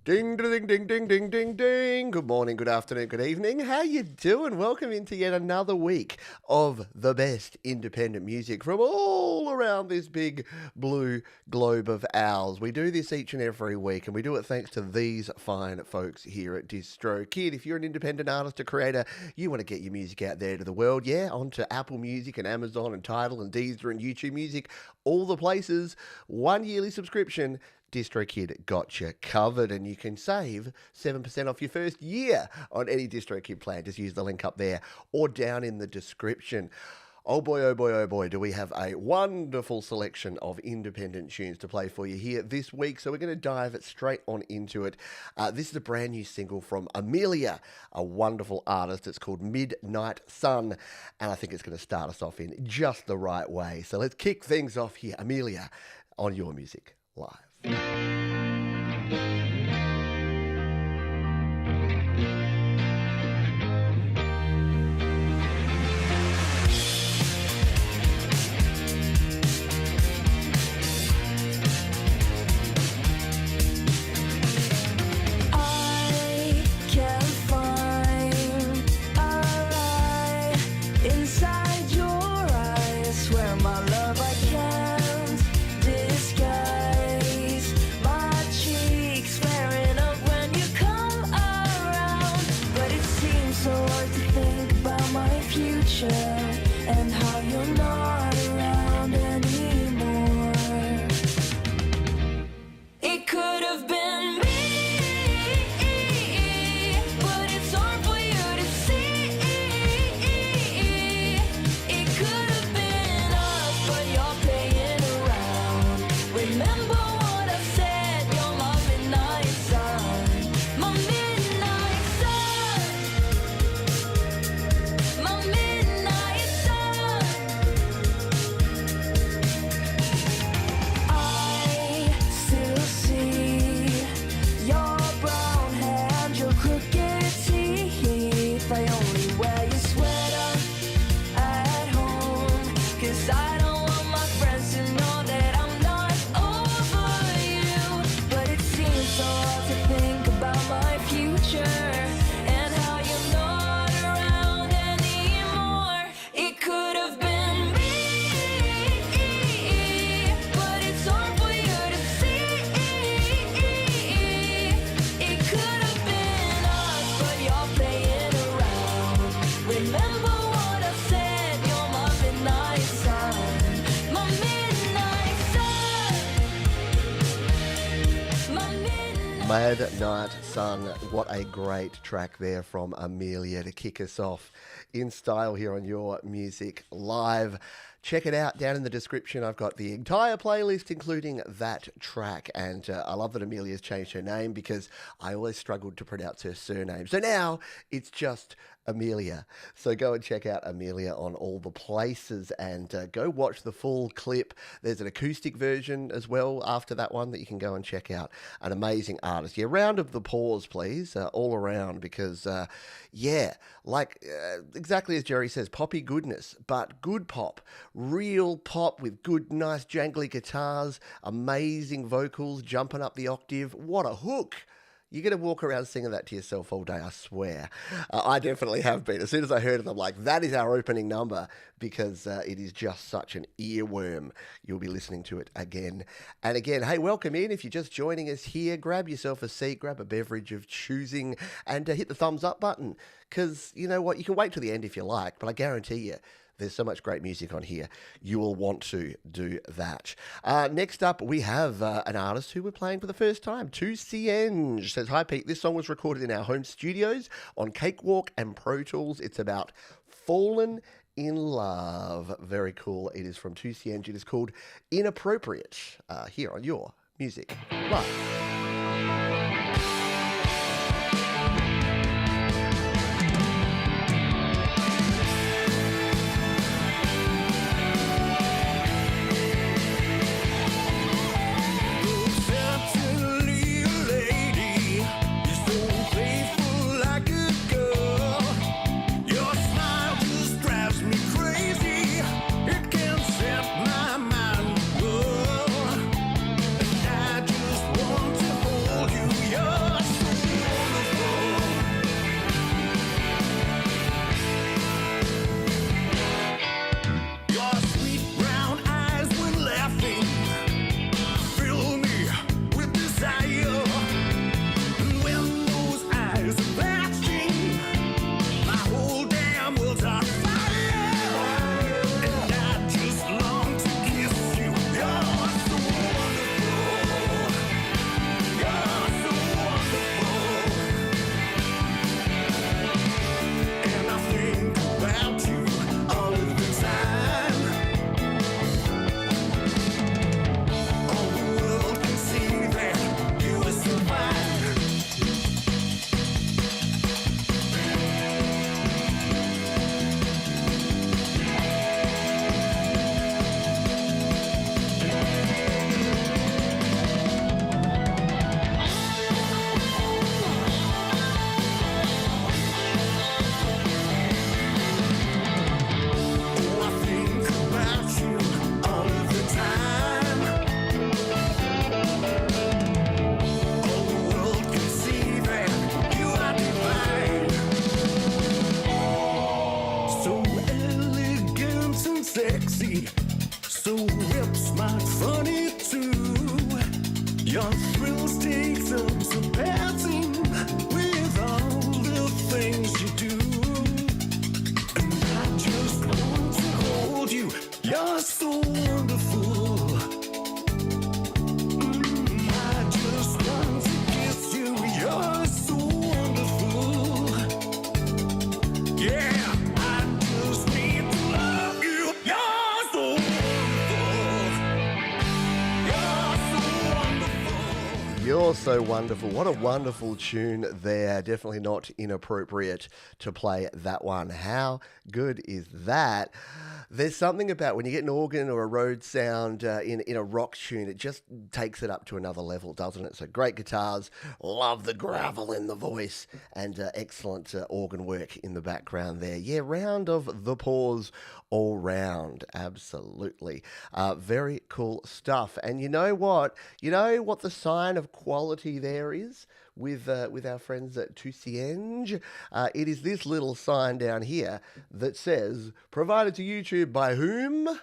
Ding, ding, ding, ding, ding, ding, ding. Good morning, good afternoon, good evening. How you doing? Welcome into yet another week of the best independent music from all around this big blue globe of ours. We do this each and every week, and we do it thanks to these fine folks here at DistroKid. If you're an independent artist or creator, you want to get your music out there to the world, onto Apple Music and Amazon and Tidal and Deezer and YouTube Music, all the places, 1 yearly subscription. DistroKid got you covered, and you can save 7% off your first year on any DistroKid plan. Just use the link up there or down in the description. Oh boy, oh boy, oh boy, do we have a wonderful selection of independent tunes to play for you here this week. So we're going to dive straight on into it. This is a brand new single from Amelia, a wonderful artist. It's called Midnight Sun, and I think it's going to start us off in just the right way. So let's kick things off here. Amelia, on Your Music Live. And how you're not around anymore. It could have been me, but it's hard for you to see. It could have been us, but you're playing around. Remember what I said, you're my midnight sun. My midnight sun. My midnight. Midnight Sun, what a great track there from Amelia to kick us off in style here on Your Music Live. Check it out down in the description. I've got the entire playlist, including that track. And I love that Amelia's changed her name because I always struggled to pronounce her surname. So now it's just Amelia. So go and check out Amelia on all the places and go watch the full clip. There's an acoustic version as well after that one that you can go and check out. An amazing artist. Yeah, round of applause, please, all around because, exactly as Jerry says, poppy goodness, but good pop. Real pop with good, nice, jangly guitars, amazing vocals, jumping up the octave. What a hook! You're going to walk around singing that to yourself all day, I swear. I definitely have been. As soon as I heard it, I'm like, that is our opening number because it is just such an earworm. You'll be listening to it again and again. Hey, welcome in. If you're just joining us here, grab yourself a seat, grab a beverage of choosing and hit the thumbs up button because you know what? You can wait till the end if you like, but I guarantee you, there's so much great music on here. You will want to do that. Next up, we have an artist who we're playing for the first time. 2CNG says, hi, Pete. This song was recorded in our home studios on Cakewalk and Pro Tools. It's about fallen in love. Very cool. It is from 2CNG. It is called Inappropriate here on Your Music Live. Want to So whips might funny too. Your thrills take some surpassing with all the things you do. And I just want to hold you. You're so wonderful. I just want to kiss you. You're so wonderful. Yeah, I just need to love you. You're so wonderful. You're so wonderful. What a wonderful tune there. Definitely not inappropriate to play that one. How good is that? There's something about when you get an organ or a Rhodes sound in a rock tune, it just takes it up to another level, doesn't it? So great guitars, love the gravel in the voice, and excellent organ work in the background there. Yeah, round of the pause all round. Absolutely. Very cool stuff. And you know what? You know what the sign of quality there is? With our friends at Tusienge. It is this little sign down here that says, provided to YouTube by whom?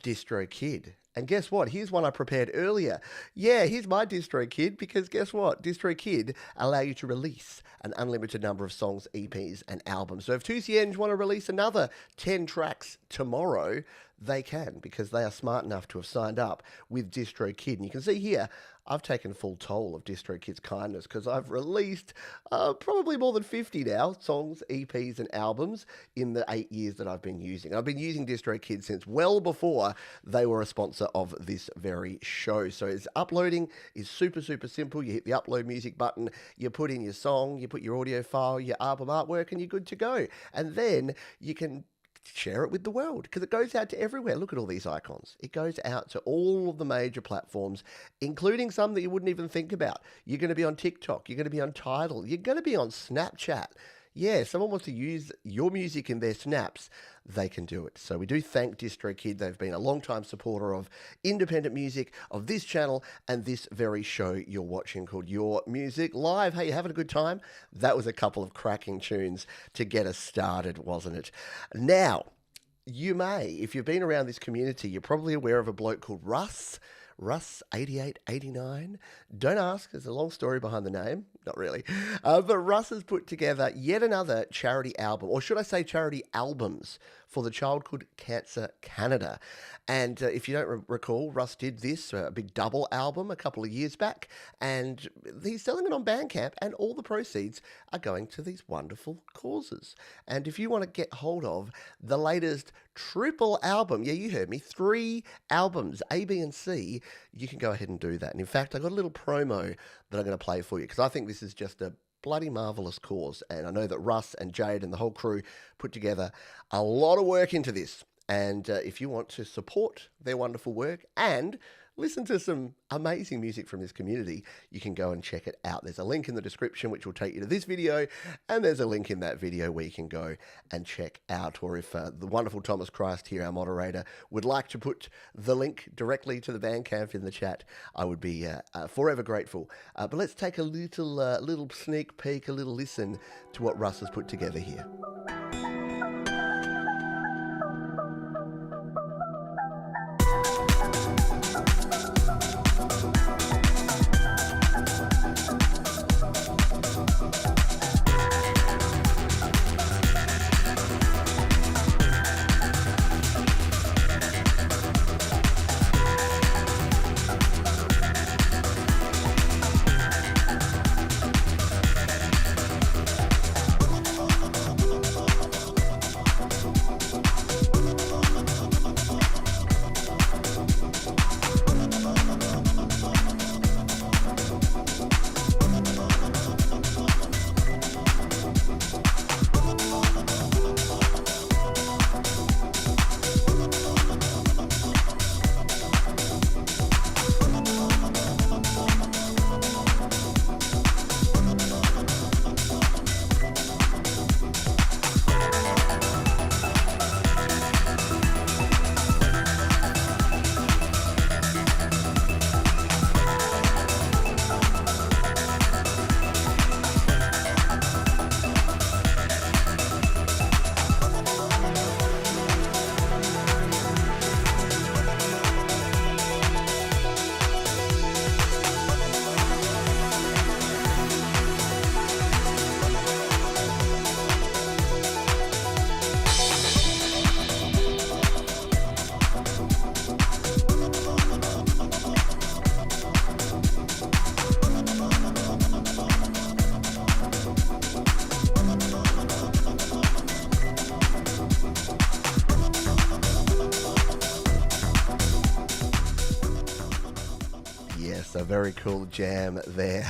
DistroKid. And guess what? Here's one I prepared earlier. Yeah, here's my DistroKid, because guess what? DistroKid allow you to release an unlimited number of songs, EPs, and albums. So if Tusienge want to release another 10 tracks tomorrow, they can, because they are smart enough to have signed up with DistroKid. And you can see here, I've taken full toll of DistroKid's kindness, because I've released probably more than 50 now, songs, EPs, and albums in the 8 years that I've been using. I've been using DistroKid since well before they were a sponsor of this very show. So it's uploading is super, super simple. You hit the upload music button, you put in your song, you put your audio file, your album artwork, and you're good to go. And then you can share it with the world, because it goes out to everywhere. Look at all these icons. It goes out to all of the major platforms, including some that you wouldn't even think about. You're going to be on TikTok. You're going to be on Tidal. You're going to be on Snapchat. Yeah, someone wants to use your music in their snaps, they can do it. So we do thank DistroKid. They've been a long-time supporter of independent music, of this channel, and this very show you're watching called Your Music Live. Hey, you having a good time? That was a couple of cracking tunes to get us started, wasn't it? Now, you may, if you've been around this community, you're probably aware of a bloke called Russ 8889. Don't ask, there's a long story behind the name. Not really. But Russ has put together yet another charity album, or should I say charity albums, for the Childhood Cancer Canada. And if you don't recall, Russ did this, a big double album a couple of years back, and he's selling it on Bandcamp, and all the proceeds are going to these wonderful causes. And if you want to get hold of the latest triple album, yeah, you heard me, 3 albums, A, B, and C, you can go ahead and do that. And in fact, I got a little promo that I'm going to play for you, because I think this is just a bloody marvellous cause. And I know that Russ and Jade and the whole crew put together a lot of work into this. And if you want to support their wonderful work and listen to some amazing music from this community, you can go and check it out. There's a link in the description which will take you to this video, and there's a link in that video where you can go and check out. Or if the wonderful Thomas Christ here, our moderator, would like to put the link directly to the Bandcamp in the chat, I would be forever grateful. But let's take a little sneak peek, a little listen to what Russ has put together here. Yes, a very cool jam there.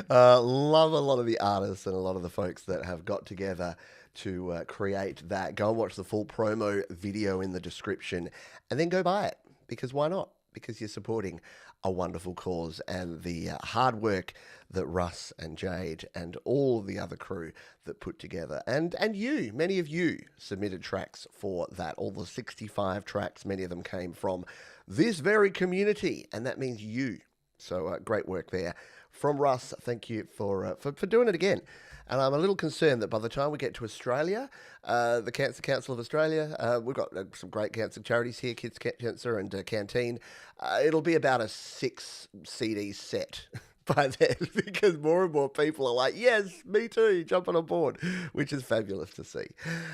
Love a lot of the artists and a lot of the folks that have got together to create that. Go and watch the full promo video in the description and then go buy it, because why not? Because you're supporting a wonderful cause, and the hard work that Russ and Jade and all the other crew that put together. And you, many of you submitted tracks for that. All the 65 tracks, many of them came from this very community, and that means you. So great work there. From Russ, thank you for doing it again. And I'm a little concerned that by the time we get to Australia, the Cancer Council of Australia, we've got some great cancer charities here, Kids Cancer and Canteen. It'll be about a 6 CD set by then, because more and more people are like, yes, me too, jumping on board, which is fabulous to see.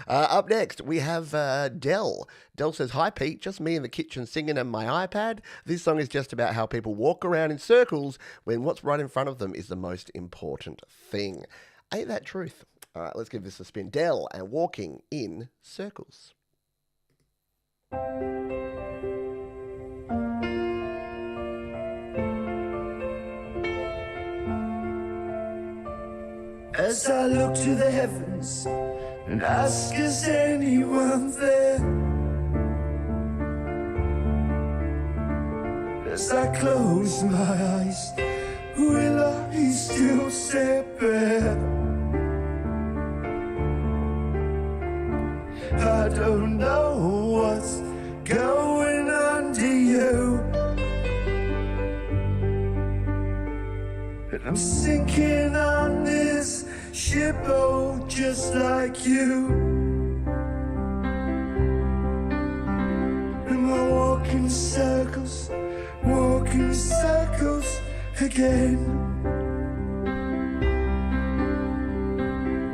Up next, we have Dell. Dell says, hi, Pete, just me in the kitchen singing on my iPad. This song is just about how people walk around in circles when what's right in front of them is the most important thing. Ain't that truth? All right, let's give this a spin. Dell and Walking in Circles. As I look to the heavens and ask, is anyone there? As I close my eyes, will I still stay there? I don't know what's going on to you, but I'm sinking on this ship, oh, just like you. Am I walking circles again?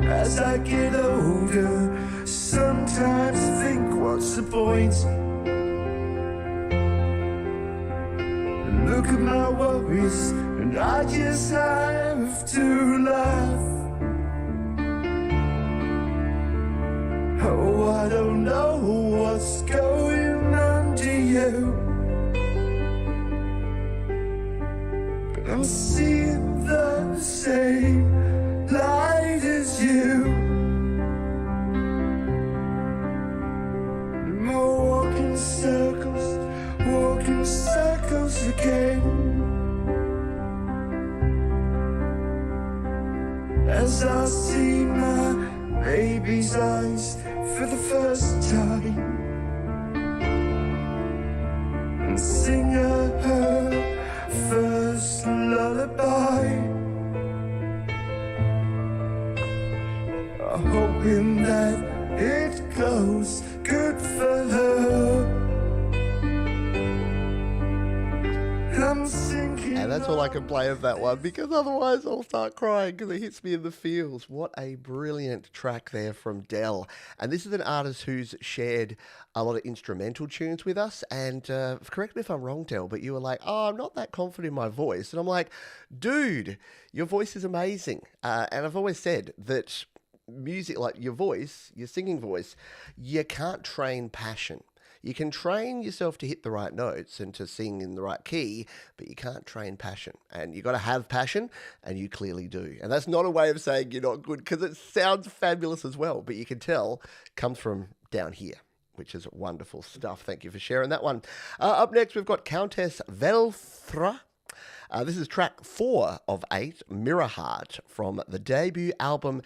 As I get older, sometimes think, what's the point? Look at my worries, and I just have to laugh. Oh, I don't know what's going on to you, but I'm seeing the same light as you. And we're walking circles again. As I see my baby's eyes for the first time, and sing her first lullaby, hoping that it goes good for her. I'm sinking. And that's all I can play of that one, because otherwise I'll start crying because it hits me in the feels. What a brilliant track there from Dell. And this is an artist who's shared a lot of instrumental tunes with us. And correct me if I'm wrong, Dell, but you were like, oh, I'm not that confident in my voice. And I'm like, dude, your voice is amazing. And I've always said that music, like your voice, your singing voice, you can't train passion. You can train yourself to hit the right notes and to sing in the right key, but you can't train passion. And you got to have passion, and you clearly do. And that's not a way of saying you're not good, because it sounds fabulous as well, but you can tell it comes from down here, which is wonderful stuff. Thank you for sharing that one. Up next, we've got Countess Velthra. This is track 4 of 8, Mirror Heart, from the debut album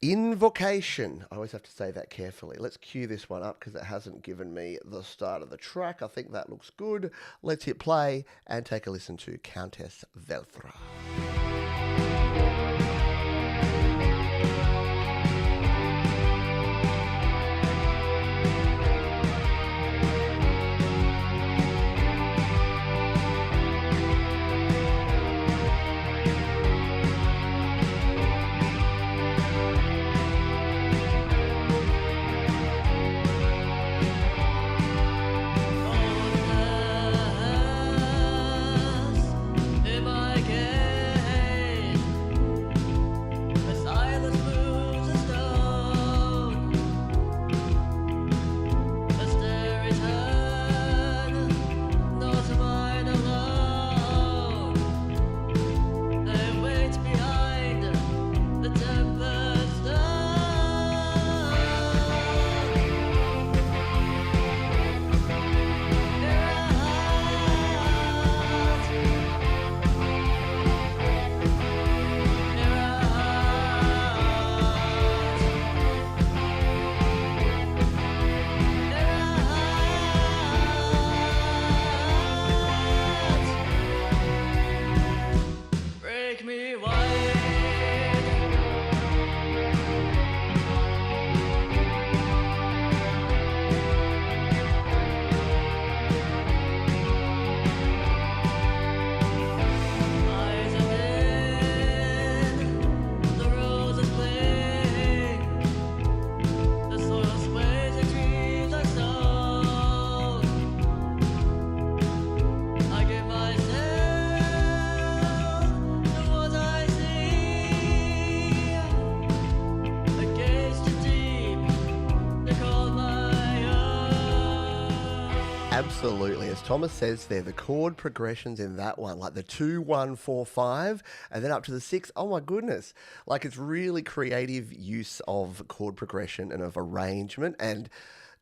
Invocation. I always have to say that carefully. Let's cue this one up because it hasn't given me the start of the track. I think that looks good. Let's hit play and take a listen to Countess Velthra. If I can Absolutely. As Thomas says there, the chord progressions in that one, like the 2, 1, 4, 5, and then up to the 6. Oh my goodness. Like it's really creative use of chord progression and of arrangement and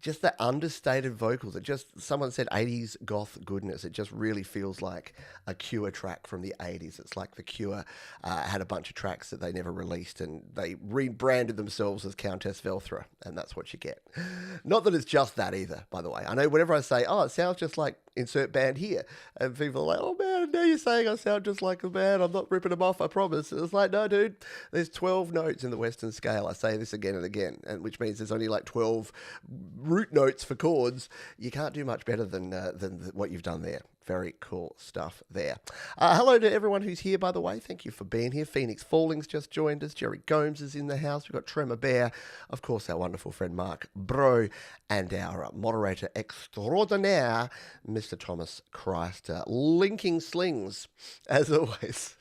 just that understated vocals. It just, someone said 80s goth goodness. It just really feels like a Cure track from the 80s. It's like the Cure had a bunch of tracks that they never released and they rebranded themselves as Countess Velthra, and that's what you get. Not that it's just that either, by the way. I know whenever I say, oh, it sounds just like insert band here, and people are like, oh man, now you're saying I sound just like a band. I'm not ripping them off, I promise. It's like, no, dude, there's 12 notes in the Western scale. I say this again and again, and which means there's only like 12 root notes for chords. You can't do much better than what you've done there. Very cool stuff there. Hello to everyone who's here, by the way. Thank you for being here. Phoenix Fallings just joined us. Jerry Gomes is in the house. We've got Tremor Bear, of course, our wonderful friend Mark Bro, and our moderator extraordinaire, Mr. Thomas Christer. Linking slings, as always.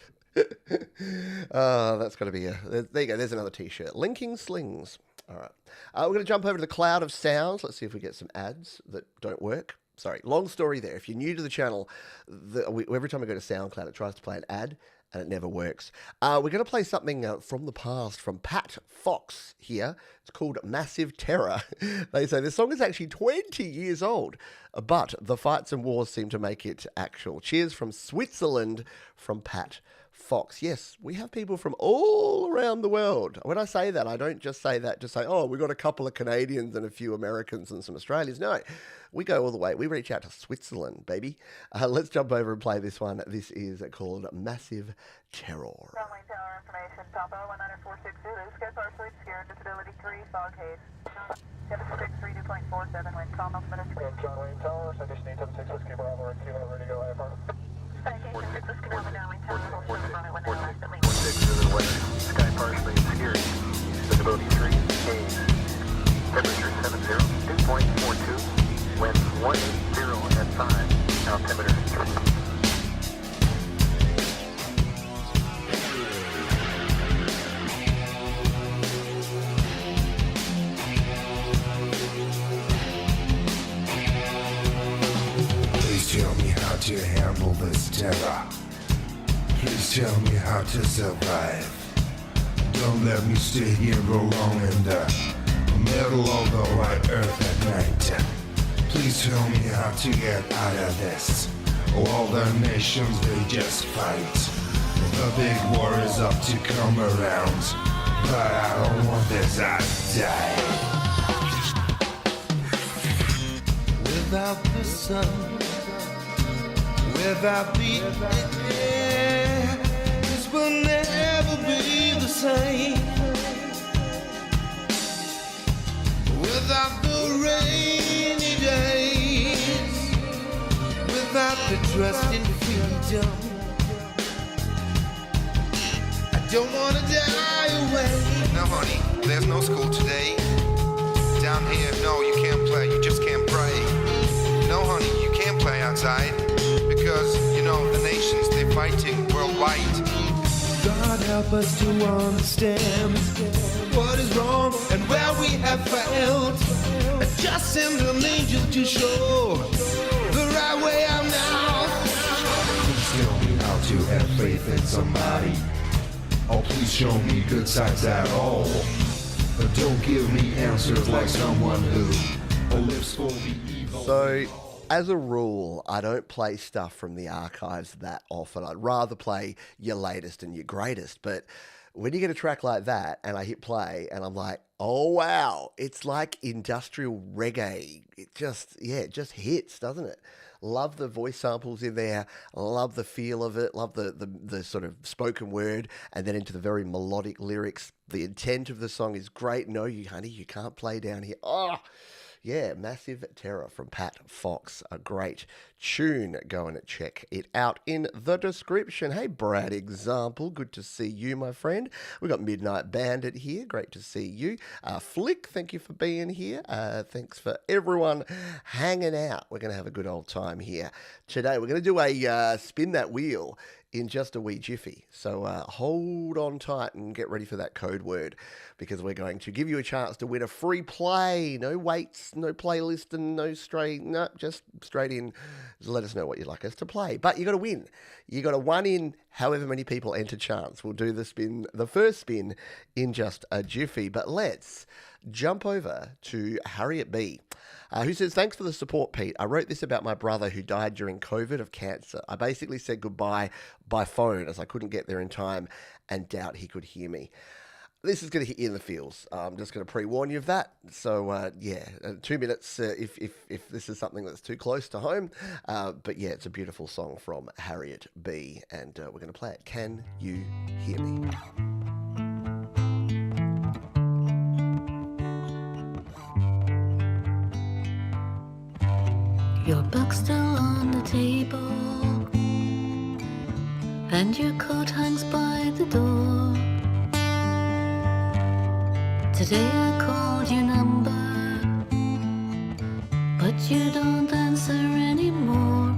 Oh, that's got to be there you go. There's another T-shirt. Linking slings. All right. We're going to jump over to the cloud of sounds. Let's see if we get some ads that don't work. Sorry, long story there. If you're new to the channel, every time I go to SoundCloud, it tries to play an ad, and it never works. We're going to play something from the past from Pat Fox here. It's called Massive Terror. They say this song is actually 20 years old, but the fights and wars seem to make it actual. Cheers from Switzerland from Pat Fox. Yes, we have people from all around the world. When I say that, I don't just say that to say, oh, we've got a couple of Canadians and a few Americans and some Australians. No, we go all the way. We reach out to Switzerland, baby. Let's jump over and play this one. This is called Massive Terror. Runway tower information, Papa 19460, sky partially obscured, visibility 3, fog haze. 763, 2.47, wind, calm, altimeter 3. John Wayne Tower, so just need 76 Whiskey Bravo and Kilo, ready to go AFR. Citation 6 Whiskey Bravo, downwind tower, hold short runway 19 left at least. 16 to the west, sky partially obscured, visibility 3, haze. Temperature 70, 2.42, wind 180 at 5, altimeter 3. Tell me how to handle this terror. Please tell me how to survive. Don't let me stay here alone in the middle of the white earth at night. Please tell me how to get out of this. All the nations, they just fight. The big war is up to come around, but I don't want this, I die. Without the sun, without the air, this will never be the same. Without the rainy days, without the trust in freedom, I don't wanna die away. No, honey, there's no school today. Down here, no, you can't play, you just can't pray. No, honey, you can't play outside. Because, you know, the nations, they're fighting worldwide. God help us to understand what is wrong and where we have failed. Just send an angel to show the right way out now. Please tell me how to have faith in somebody. Oh, please show me good sides at all. But don't give me answers like someone who lives for the evil. So, as a rule, I don't play stuff from the archives that often. I'd rather play your latest and your greatest. But when you get a track like that and I hit play and I'm like, oh, wow, it's like industrial reggae. It just hits, doesn't it? Love the voice samples in there. Love the feel of it. Love the sort of spoken word and then into the very melodic lyrics. The intent of the song is great. No, you honey, you can't play down here. Oh, yeah, Massive Terror from Pat Fox. A great tune. Go and check it out in the description. Hey, Brad Example. Good to see you, my friend. We've got Midnight Bandit here. Great to see you. Flick, thank you for being here. Thanks for everyone hanging out. We're going to have a good old time here today. We're going to do a spin that wheel in just a wee jiffy. So hold on tight and get ready for that code word, because we're going to give you a chance to win a free play. No waits, no playlist, and just straight in. Let us know what you'd like us to play. But you got to win. You got to one in however many people enter chance. We'll do the first spin in just a jiffy. But let's jump over to Harriet B, who says, thanks for the support, Pete. I wrote this about my brother who died during COVID of cancer. I basically said goodbye by phone as I couldn't get there in time and doubt he could hear me. This is going to hit you in the feels. I'm just going to pre-warn you of that. So, 2 minutes if this is something that's too close to home. But yeah, it's a beautiful song from Harriet B, and we're going to play it. Can you hear me? Your book's still on the table, and your coat hangs by the door. Today I called your number, but you don't answer anymore.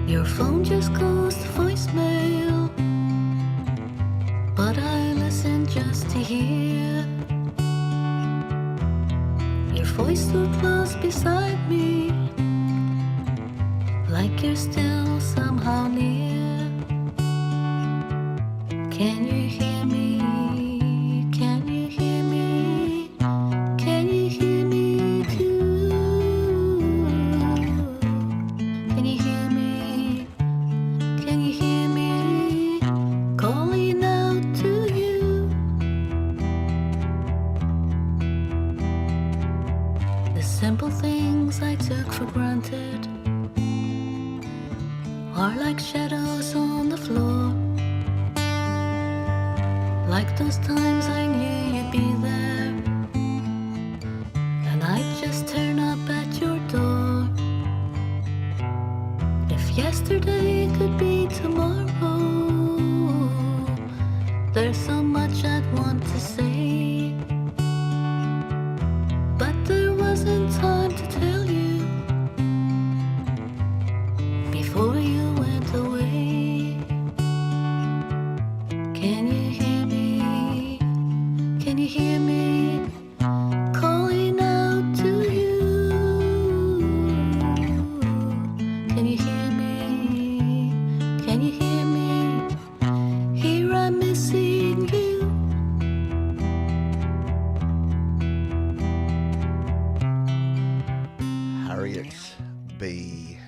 Your phone just goes to voicemail, but I listen just to hear your voice so close beside me, like you're still somehow near. Can you hear me? Can you hear me? Can you hear me too? Can you hear me? Can you hear me? Calling out to you. The simple things I took for granted are like shadows on the floor, like those times I knew you'd be there, and I'd just turn up at your door. If yesterday could be tomorrow, there's so much I'd want to say, but there wasn't time to tell you before you went away. Can you hear me? Can you hear me? Calling out to you. Can you hear me? Can you hear me? Here I'm missing you. Harriet B.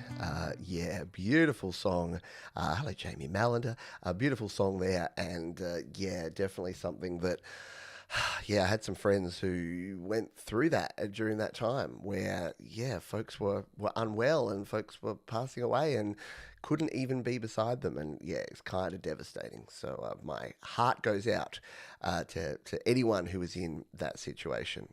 Beautiful song. Hello, Jamie Mallender. A beautiful song there, and definitely something that, I had some friends who went through that during that time where, folks were unwell and folks were passing away and couldn't even be beside them, and it's kind of devastating. So my heart goes out to anyone who was in that situation.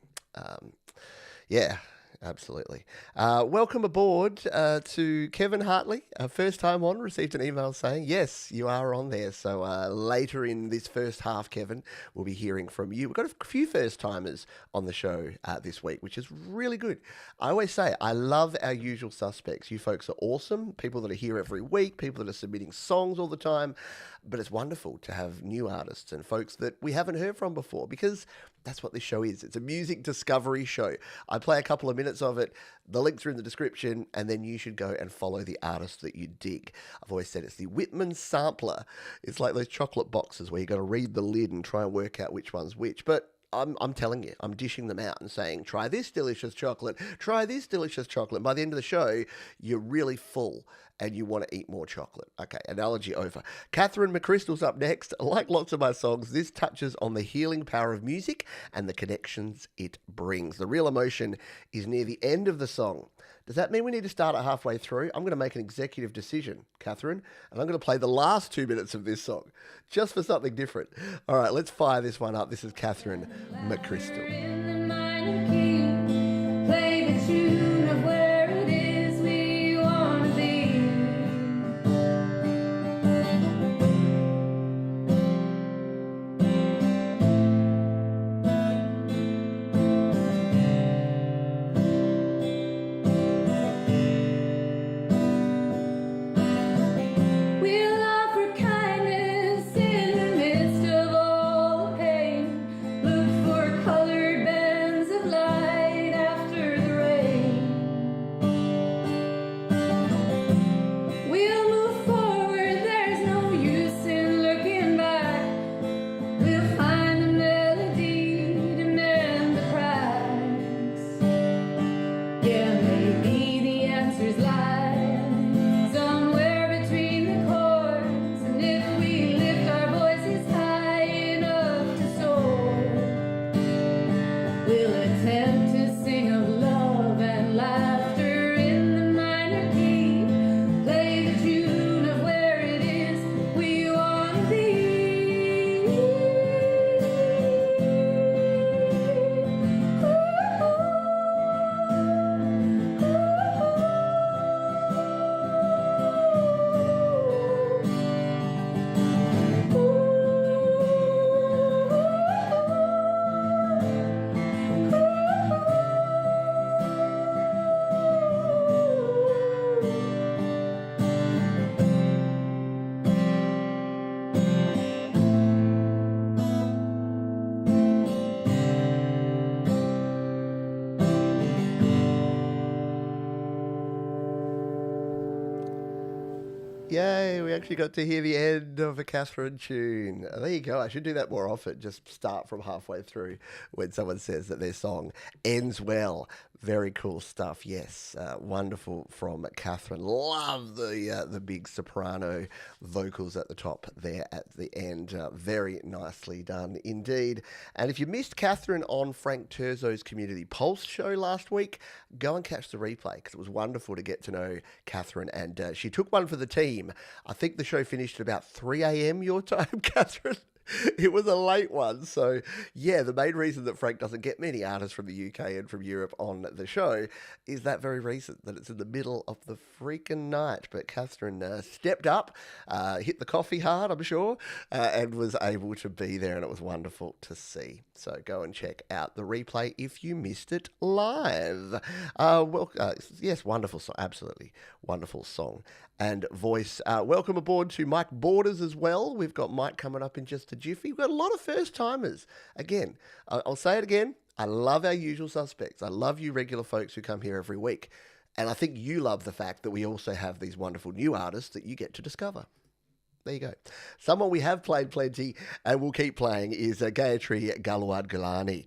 Absolutely. Welcome aboard to Kevin Hartley. First time on, received an email saying, yes, you are on there. So later in this first half, Kevin, we'll be hearing from you. We've got a few first timers on the show this week, which is really good. I always say, I love our usual suspects. You folks are awesome. People that are here every week, people that are submitting songs all the time. But it's wonderful to have new artists and folks that we haven't heard from before, because that's what this show is. It's a music discovery show. I play a couple of minutes of it. The links are in the description, and then you should go and follow the artist that you dig. I've always said it's the Whitman Sampler. It's like those chocolate boxes where you got to read the lid and try and work out which one's which. But I'm telling you, I'm dishing them out and saying, try this delicious chocolate, try this delicious chocolate. And by the end of the show, you're really full and you want to eat more chocolate. Okay, analogy over. Catherine McChrystal's up next. Like lots of my songs, this touches on the healing power of music and the connections it brings. The real emotion is near the end of the song. Does that mean we need to start it halfway through? I'm going to make an executive decision, Catherine, and I'm going to play the last 2 minutes of this song just for something different. All right, let's fire this one up. This is Catherine McChrystal. Play the tune of where it is we want to be. Yay, we actually got to hear the end of a Catherine tune. There you go. I should do that more often. Just start from halfway through when someone says that their song ends well. Very cool stuff. Yes, wonderful from Catherine. Love the big soprano vocals at the top there at the end. Very nicely done indeed. And if you missed Catherine on Frank Terzo's Community Pulse show last week, go and catch the replay because it was wonderful to get to know Catherine. And she took one for the team. I think the show finished at about 3 a.m. your time, Catherine. It was a late one. So, yeah, the main reason that Frank doesn't get many artists from the UK and from Europe on the show is that very reason, that it's in the middle of the freaking night. But Catherine stepped up, hit the coffee hard, I'm sure, and was able to be there, and it was wonderful to see. So go and check out the replay if you missed it live. Yes, wonderful song, absolutely wonderful song and voice. Welcome aboard to Mike Borders as well. We've got Mike coming up in just a jiffy. We've got a lot of first timers. Again, I'll say it again. I love our usual suspects. I love you regular folks who come here every week. And I think you love the fact that we also have these wonderful new artists that you get to discover. There you go. Someone we have played plenty and will keep playing is Gayatri Galwad Gulani.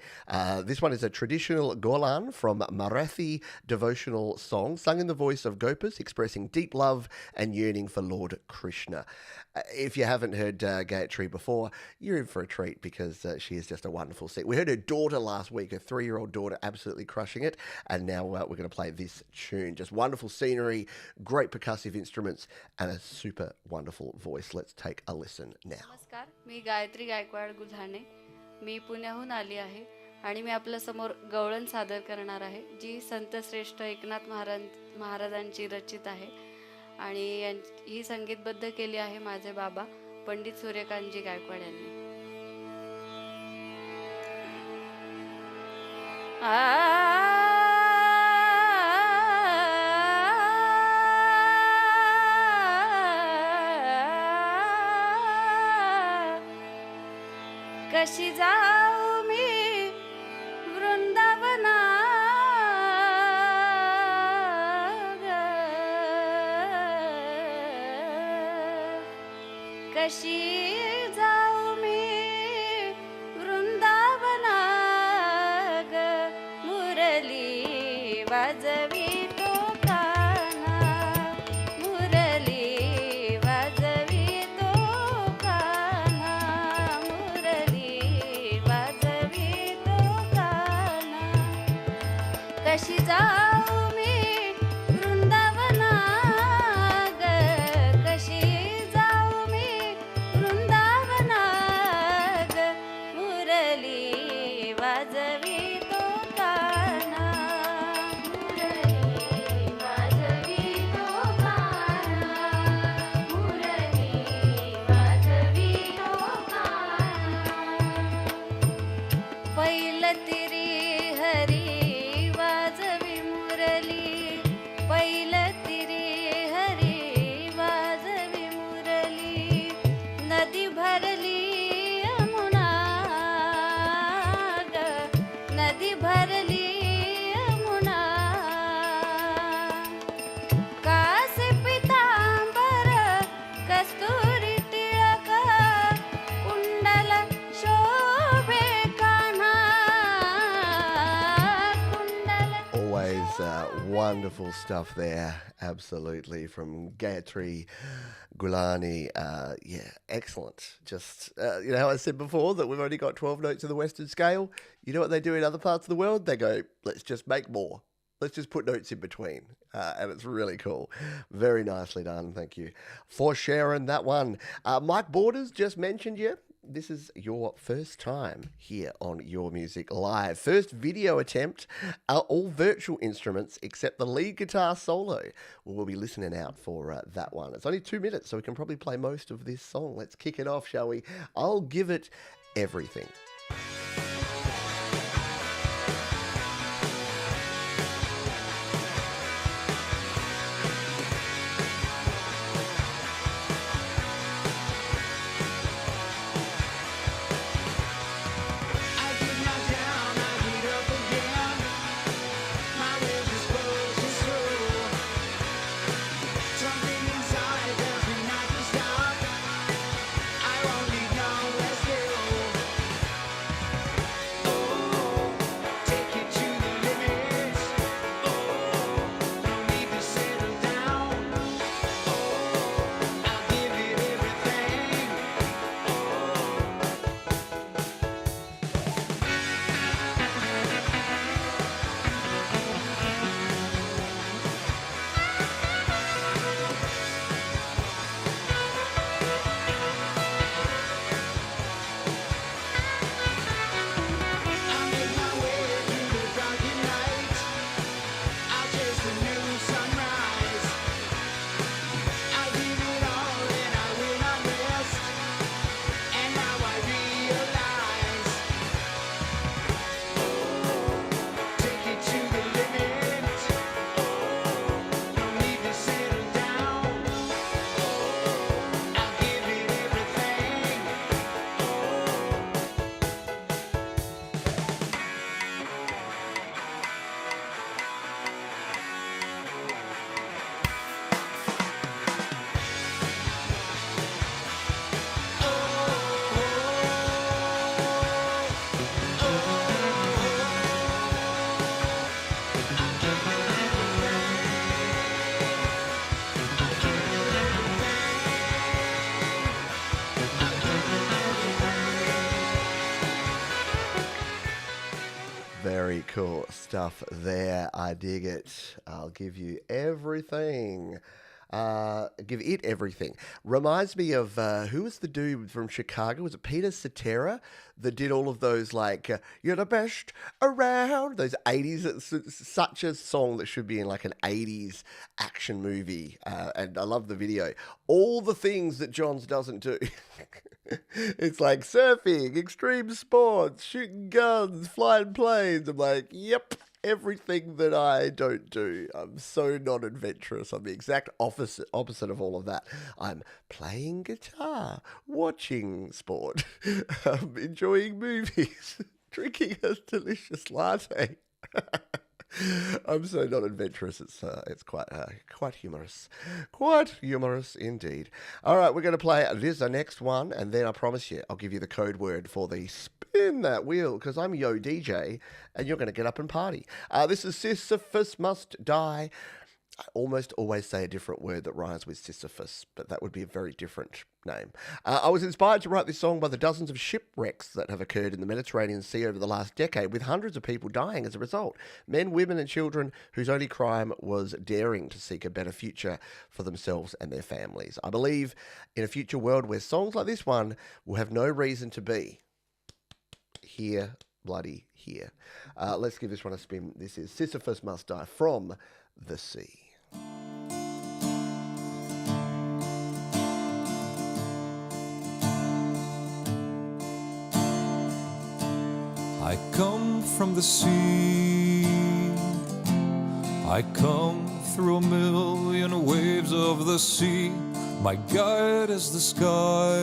This one is a traditional Golan from Marathi devotional song sung in the voice of Gopas, expressing deep love and yearning for Lord Krishna. If you haven't heard Gayatri before, you're in for a treat because she is just a wonderful singer. We heard her daughter last week, her 3-year-old daughter, absolutely crushing it. And now we're going to play this tune. Just wonderful scenery, great percussive instruments, and a super wonderful voice. Let's take a listen now. नमस्कार, मी गायत्री गायकवाड गुल्हाने. मी पुण्याहून आली आहे आणि मी आपल्या समोर गवळण सादर करणार आहे, जी संत श्रेष्ठ एकनाथ महाराजांची रचित आहे आणि ही संगीतबद्ध केली आहे माझे बाबा पंडित सूर्यकांतजी गायकवाड यांनी. कशी जाऊ मी वृंदावना कशी जाऊ मी वृंदावना ग मुरली वाजवी तो काना मुरली वाजवी तो काना मुरली वाजवी तो काना कशी जाऊ मी वृंदावना ग कशी जाऊ मी वृंदावना ग मुरली वाजवी तो काना मुरली वाजवी तो काना मुरली वाजवी तो काना पैल तिरी हरी वाजवी मुरली पैल तिरी हरी वाजवी मुरली नदी भरली यमुना ग नदी भरली यमुना कासे पितांबर कस्तुरी टिळक कुंडल शोभे कान्हा कुंडल Always wonderful stuff there, absolutely, from Gayatri Gulani. Yeah, excellent. Just, you know how I said before that we've only got 12 notes in the Western scale? You know what they do in other parts of the world? They go, let's just make more. Let's just put notes in between. And it's really cool. Very nicely done. Thank you for sharing that one. Mike Borders just mentioned you. This is your first time here on Your Music Live. First video attempt, all virtual instruments except the lead guitar solo. We'll be listening out for that one. It's only 2 minutes, so we can probably play most of this song. Let's kick it off, shall we? I'll give it everything. I get knocked down, I get up again. My will just pushes through. Something inside tells me stuff there. I dig it. I'll give you everything. Give it everything. Reminds me of who was the dude from Chicago? Was it Peter Cetera that did all of those "You're the best around"? Those 80s. It's such a song that should be in like an 80s action movie. And I love the video. All the things that Johns doesn't do. It's like surfing, extreme sports, shooting guns, flying planes. I'm like, yep. Everything that I don't do. I'm so non-adventurous. I'm the exact opposite of all of that. I'm playing guitar, watching sport, enjoying movies, drinking a delicious latte. I'm so not adventurous. It's quite humorous, quite humorous indeed. All right, we're going to play this the next one, and then I promise you, I'll give you the code word for the spin that wheel because I'm Yo DJ, and you're going to get up and party. This is Sisyphus Must Die. I almost always say a different word that rhymes with Sisyphus, but that would be a very different name. I was inspired to write this song by the dozens of shipwrecks that have occurred in the Mediterranean Sea over the last decade, with hundreds of people dying as a result. Men, women, and children whose only crime was daring to seek a better future for themselves and their families. I believe in a future world where songs like this one will have no reason to be. Here, bloody here. Let's give this one a spin. This is Sisyphus Must Die from the Sea. I come from the sea. I come through a million waves of the sea. My guide is the sky.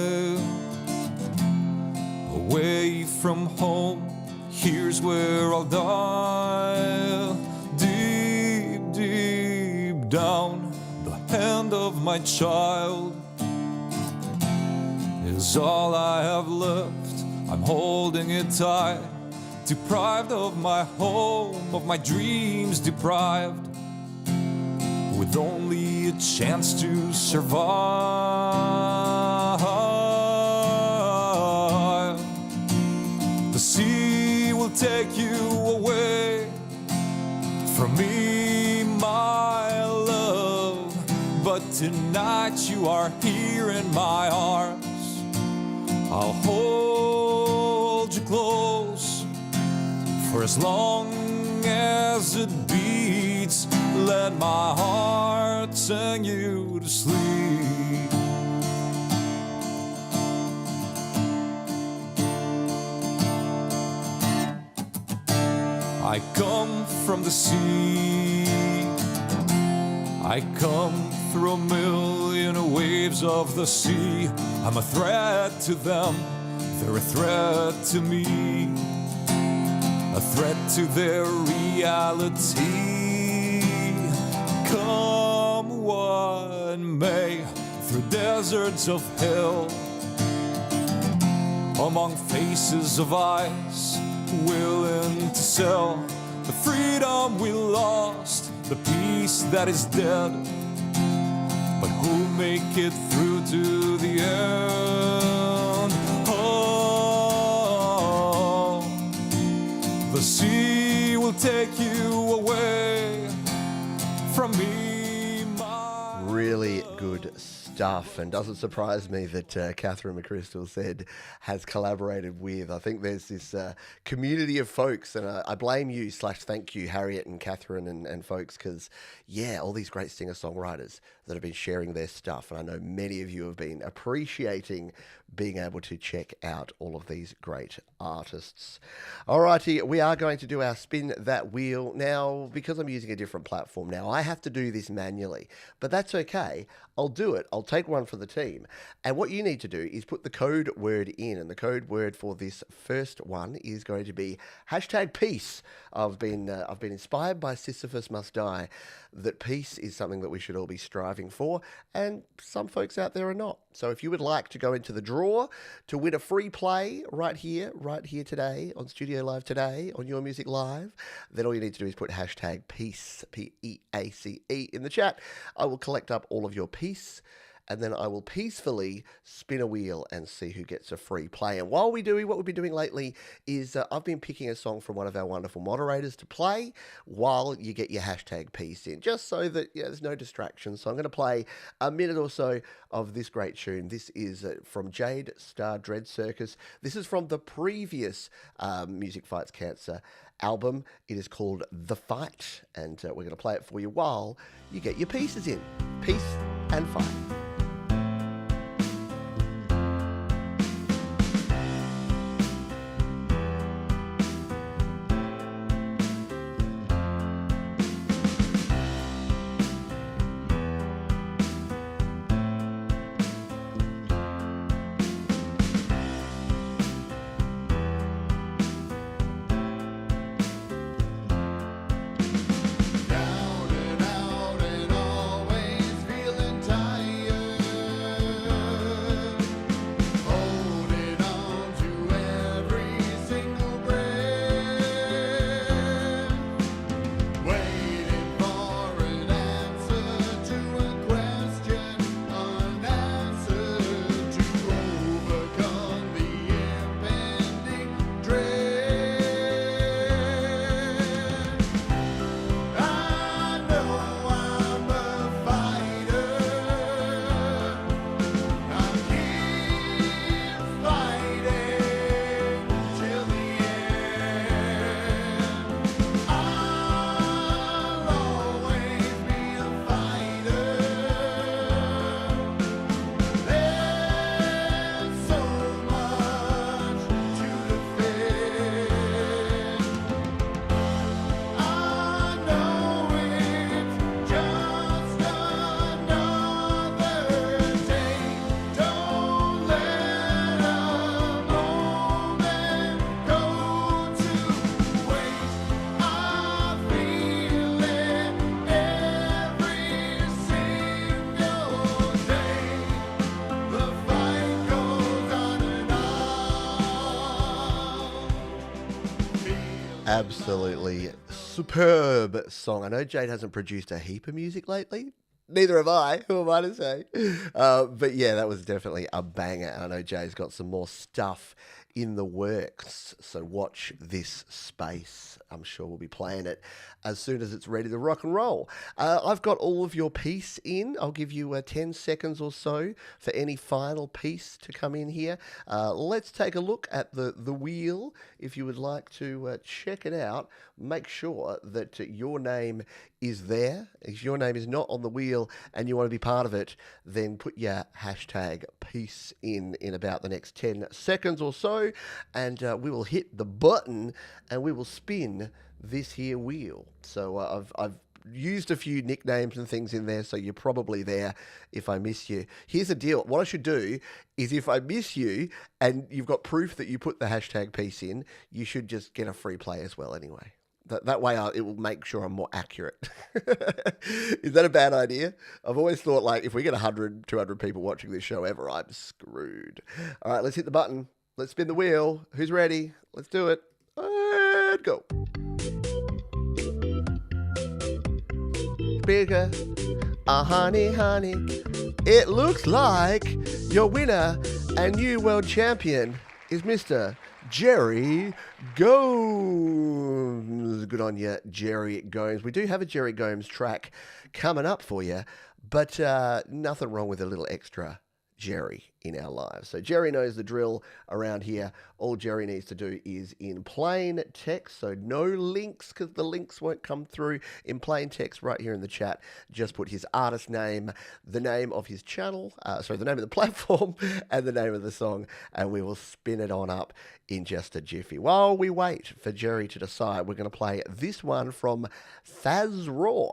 Away from home, here's where I'll die. Deep, deep down, the hand of my child is all I have left. I'm holding it tight. Deprived of my home, of my dreams deprived, with only a chance to survive. The sea will take you away from me, my love, but tonight you are here in my arms. I'll hold you close for as long as it beats. Let my heart sing you to sleep. I come from the sea. I come through a million waves of the sea. I'm a threat to them, they're a threat to me, a threat to their reality. Come what may, through deserts of hell, among faces of ice, willing to sell the freedom we lost, the peace that is dead, but who'll make it through to the end? Oh, the sea will take you away from me, my Really good stuff, and doesn't surprise me that Catherine McChrystal said has collaborated with. I think there's this community of folks, and I blame you / thank you, Harriet and Catherine and folks, because all these great singer-songwriters that have been sharing their stuff, and I know many of you have been appreciating being able to check out all of these great artists. Alrighty, we are going to do our Spin That Wheel. Now, because I'm using a different platform now, I have to do this manually, but that's okay. I'll do it. I'll take one for the team. And what you need to do is put the code word in, and the code word for this first one is going to be #peace. I've been inspired by Sisyphus Must Die, that peace is something that we should all be striving for, and some folks out there are not. So if you would like to go into the draw to win a free play right here today, on Studio Live today, on Your Music Live, then all you need to do is put #peace, P-E-A-C-E, in the chat. I will collect up all of your peace and then I will peacefully spin a wheel and see who gets a free play. And while we do, what we've been doing lately is I've been picking a song from one of our wonderful moderators to play while you get your hashtag piece in, just so that there's no distractions. So I'm going to play a minute or so of this great tune. This is from Jade Star Dread Circus. This is from the previous Music Fights Cancer album. It is called The Fight, and we're going to play it for you while you get your pieces in. Peace and fight. Down and out and always feeling tired. Holding on to every single breath. Waiting for an answer to a question unanswered, to overcome the impending dread. I know I'm a fighter. I'll keep fighting till the end. I'll always be a fighter. There's so much to defend. I know it's just another day. Don't let a moment go to waste. I feel it every single day. The fight goes on and on. Absolutely superb song. I know Jade hasn't produced a heap of music lately. Neither have I. Who am I to say? But yeah, that was definitely a banger. And I know Jade's got some more stuff in the works. So watch this space. I'm sure we'll be playing it as soon as it's ready to rock and roll. I've got all of your piece in. I'll give you 10 seconds or so for any final piece to come in here. Let's take a look at the wheel. If you would like to check it out, make sure that your name is there. If your name is not on the wheel and you want to be part of it, then put your hashtag piece in about the next 10 seconds or so, and we will hit the button and we will spin this here wheel. So I've used a few nicknames and things in there, so you're probably there if I miss you. Here's the deal. What I should do is, if I miss you and you've got proof that you put the hashtag piece in, you should just get a free play as well anyway. That way it will make sure I'm more accurate. Is that a bad idea? I've always thought, like, if we get 100, 200 people watching this show ever, I'm screwed. All right, let's hit the button. Let's spin the wheel. Who's ready? Let's do it. And go. Bigger, honey, honey. It looks like your winner and new world champion is Mr. Jerry Gomes. Good on you, Jerry Gomes. We do have a Jerry Gomes track coming up for you, but nothing wrong with a little extra Jerry in our lives. So Jerry knows the drill around here. All Jerry needs to do is in plain text, so no links, because the links won't come through. In plain text right here in the chat, just put his artist name, the name of his channel, the name of the platform, and the name of the song, and we will spin it on up in just a jiffy. While we wait for Jerry to decide, we're going to play this one from Thaz Raw.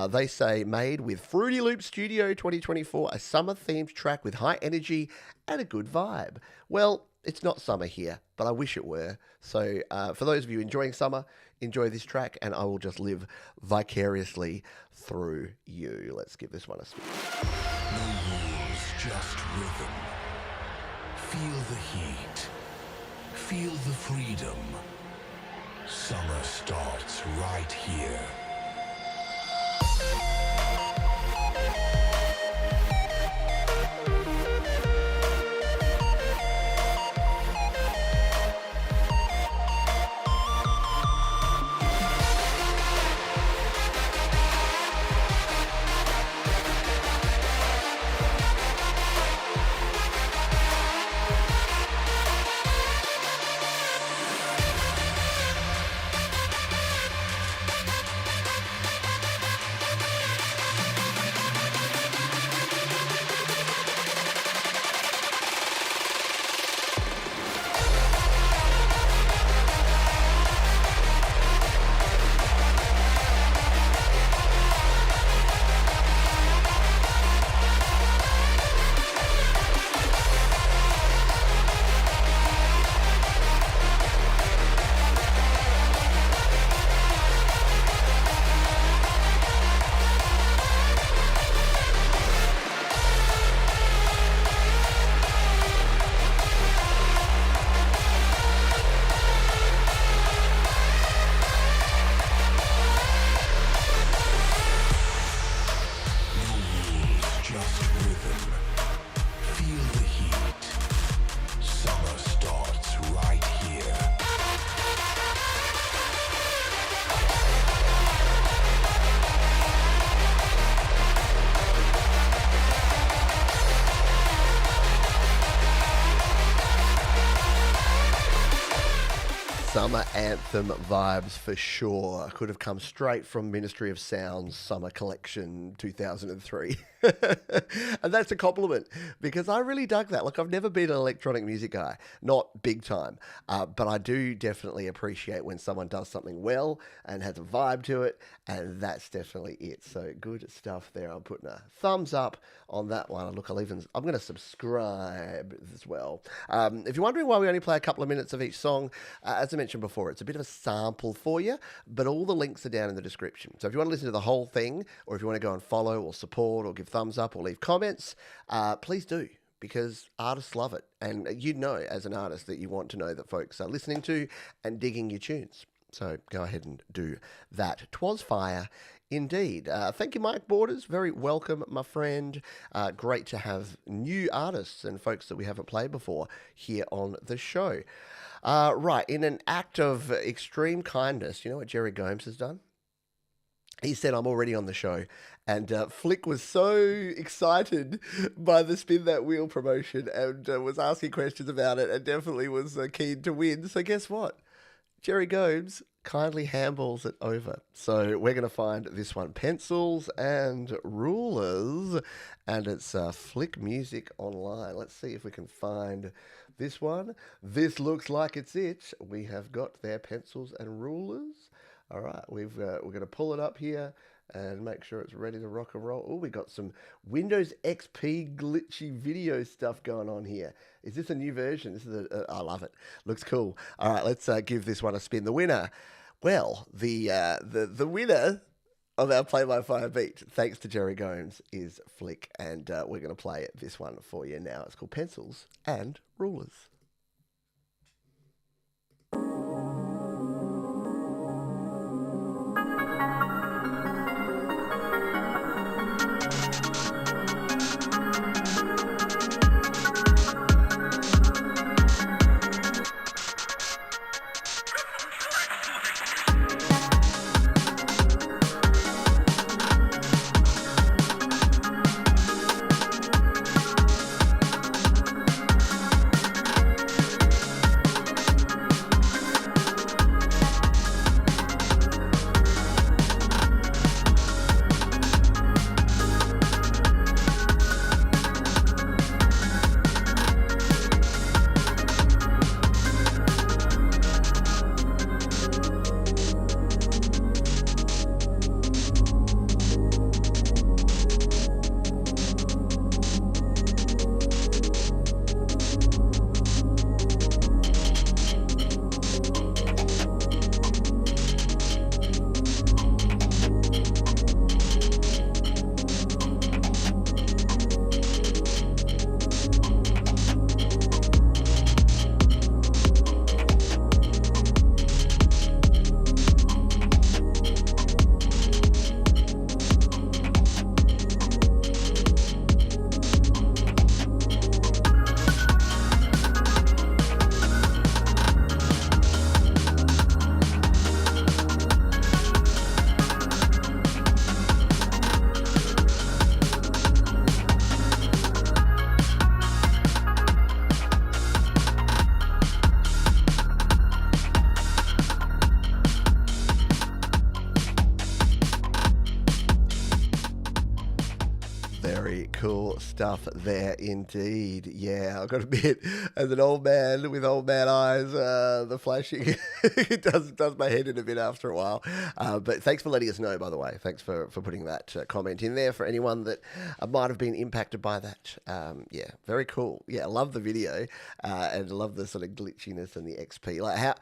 They say, made with Fruity Loop Studio 2024, a summer-themed track with high energy and a good vibe. Well, it's not summer here, but I wish it were. So for those of you enjoying summer, enjoy this track, and I will just live vicariously through you. Let's give this one a spin. No rules, just rhythm. Feel the heat. Feel the freedom. Summer starts right here. Summer anthem vibes for sure. Could have come straight from Ministry of Sound's Summer Collection 2003. And that's a compliment because I really dug that. Like, I've never been an electronic music guy, not big time, but I do definitely appreciate when someone does something well and has a vibe to it, and that's definitely it. So good stuff there. I'm putting a thumbs up on that one. Look, I'm going to subscribe as well. If you're wondering why we only play a couple of minutes of each song, as I mentioned before, it's a bit of a sample for you, but all the links are down in the description. So if you want to listen to the whole thing, or if you want to go and follow or support or give thumbs up or leave comments, please do, because artists love it. And you know, as an artist, that you want to know that folks are listening to and digging your tunes. So go ahead and do that. 'Twas fire indeed. Thank you, Mike Borders. Very welcome, my friend. Great to have new artists and folks that we haven't played before here on the show. Right, in an act of extreme kindness, you know what Jerry Gomes has done? He said, I'm already on the show. And Flick was so excited by the Spin That Wheel promotion and was asking questions about it and definitely was keen to win. So guess what? Jerry Gomes kindly handballs it over. So we're going to find this one, Pencils and Rulers, and it's Flick Music Online. Let's see if we can find this one. This looks like it's it. We have got their Pencils and Rulers. All right, we're going to pull it up here and make sure it's ready to rock and roll. Oh, we got some Windows XP glitchy video stuff going on here. Is this a new version? This is I love it. Looks cool. All right, let's give this one a spin. The winner, well, the winner of our Play by Fire beat, thanks to Jerry Gomes, is Flick, and we're going to play this one for you now. It's called Pencils and Rulers. Cool stuff there indeed. Yeah, I've got to admit, as an old man with old man eyes, the flashing it does my head in a bit after a while. But thanks for letting us know, by the way. Thanks for putting that comment in there for anyone that might have been impacted by that. Yeah, very cool. Yeah, I love the video and love the sort of glitchiness and the XP. Like how...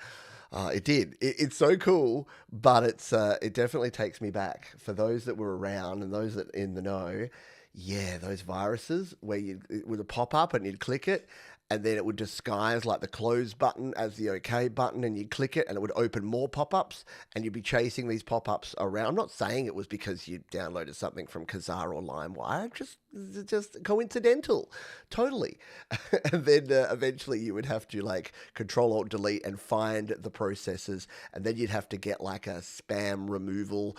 It's so cool, but it definitely takes me back for those that were around and those that in the know. Yeah, those viruses where it would pop up and you'd click it and then it would disguise like the close button as the OK button and you'd click it and it would open more pop-ups and you'd be chasing these pop-ups around. I'm not saying it was because you downloaded something from Kazaa or LimeWire, just coincidental, totally. And then eventually you would have to like Control-Alt-Delete and find the processes, and then you'd have to get like a spam removal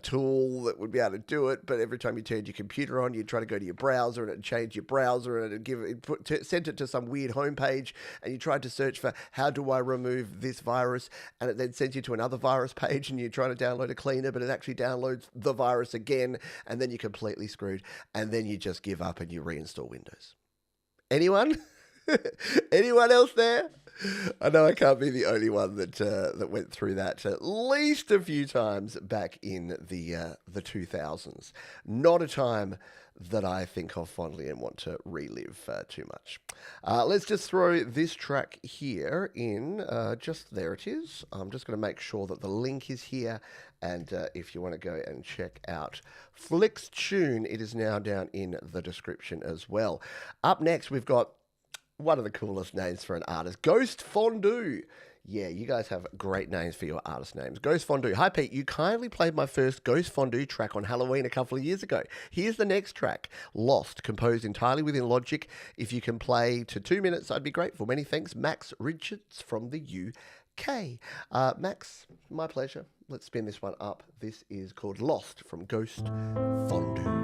tool that would be able to do it, but every time you turned your computer later on, you'd try to go to your browser and it'd change your browser and sent it to some weird homepage, and you tried to search for how do I remove this virus, and it then sends you to another virus page, and you try to download a cleaner, but it actually downloads the virus again, and then you're completely screwed, and then you just give up and you reinstall Windows. Anyone? Anyone else there? I know I can't be the only one that went through that at least a few times back in the 2000s. Not a time that I think of fondly and want to relive too much. Let's just throw this track here in. Just there it is. I'm just going to make sure that the link is here. And if you want to go and check out Flick's tune, it is now down in the description as well. Up next, we've got one of the coolest names for an artist, Ghost Fondue. Yeah, you guys have great names for your artist names. Ghost Fondue. Hi, Pete. You kindly played my first Ghost Fondue track on Halloween a couple of years ago. Here's the next track, Lost, composed entirely within Logic. If you can play to 2 minutes, I'd be grateful. Many thanks, Max Richards from the UK. Max, my pleasure. Let's spin this one up. This is called Lost from Ghost Fondue.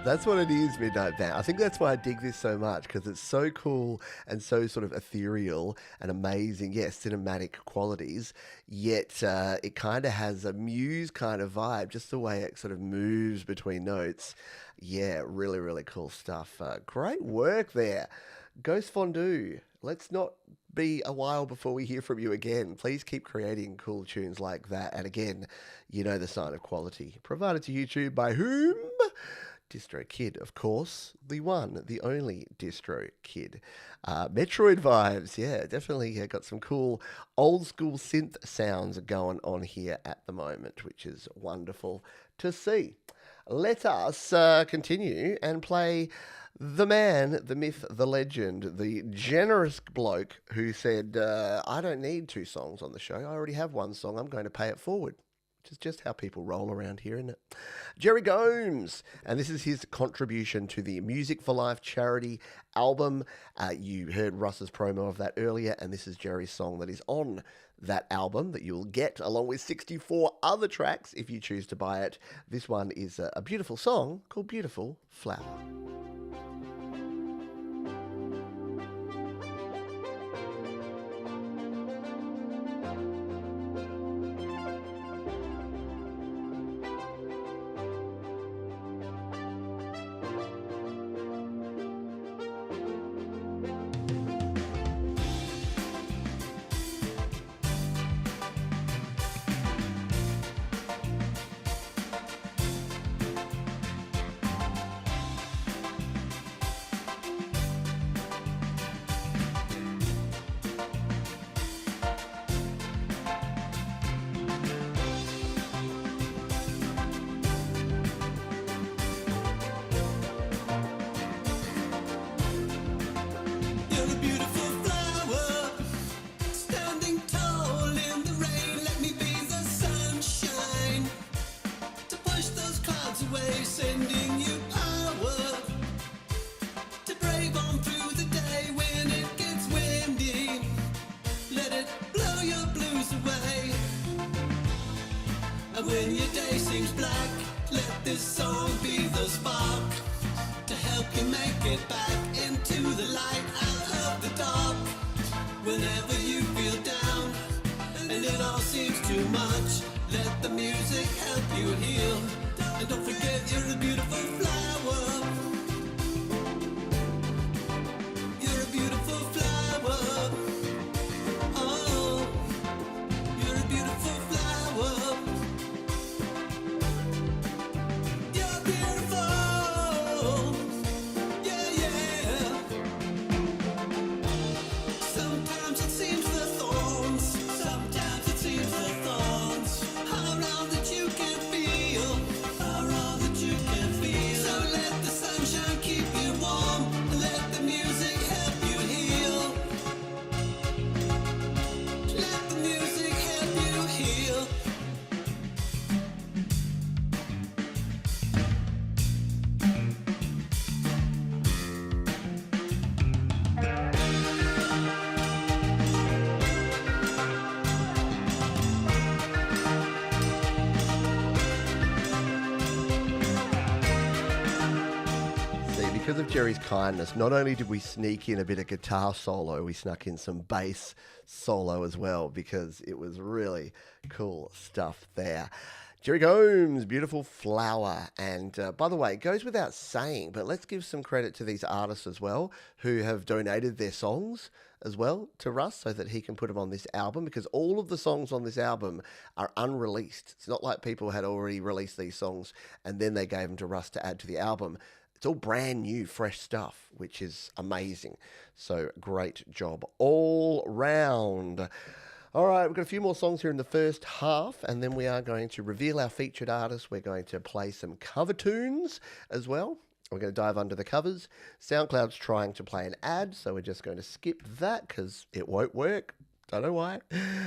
That's what it is, Midnight Band. I think that's why I dig this so much, because it's so cool and so sort of ethereal and amazing, cinematic qualities, yet it kind of has a Muse kind of vibe, just the way it sort of moves between notes. Yeah, really, really cool stuff. Great work there. Ghost Fondue, let's not be a while before we hear from you again. Please keep creating cool tunes like that. And again, you know the sign of quality. Provided to YouTube by whom? DistroKid, of course, the one, the only DistroKid. Metroid vibes, definitely got some cool old school synth sounds going on here at the moment, which is wonderful to see. Let us continue and play the man, the myth, the legend, the generous bloke who said, I don't need 2 songs on the show. I already have 1 song. I'm going to pay it forward. Which is just how people roll around here, isn't it? Jerry Gomes, and this is his contribution to the Music for Life charity album. You heard Russ's promo of that earlier, and this is Jerry's song that is on that album that you'll get along with 64 other tracks if you choose to buy it. This one is a beautiful song called Beautiful Flower. let this song be the spark to help you make it back into the light out of the dark. Whenever you feel down and it all seems too much, let the music help you heal. And don't forget you're a beautiful flower. You're a beautiful flower. Oh, you're a beautiful flower. You're beautiful. Yeah, yeah. Sometimes it seems the thorns. Sometimes it seems the thorns are all that you can feel. Are all that you can feel. So let the sunshine keep you warm. And let the music help you heal. Let the music help you heal. See, because of Jerry's kindness, not only did we sneak in a bit of guitar solo, we snuck in some bass solo as well because it was really cool stuff there. Jerry Gomes, Beautiful Flower. And by the way, it goes without saying, but let's give some credit to these artists as well who have donated their songs as well to Russ so that he can put them on this album, because all of the songs on this album are unreleased. It's not like people had already released these songs and then they gave them to Russ to add to the album. It's all brand new, fresh stuff, which is amazing. So great job all round. All right, we've got a few more songs here in the first half, and then we are going to reveal our featured artist. We're going to play some cover tunes as well. We're going to dive under the covers. SoundCloud's trying to play an ad, so we're just going to skip that because it won't work. Don't know why.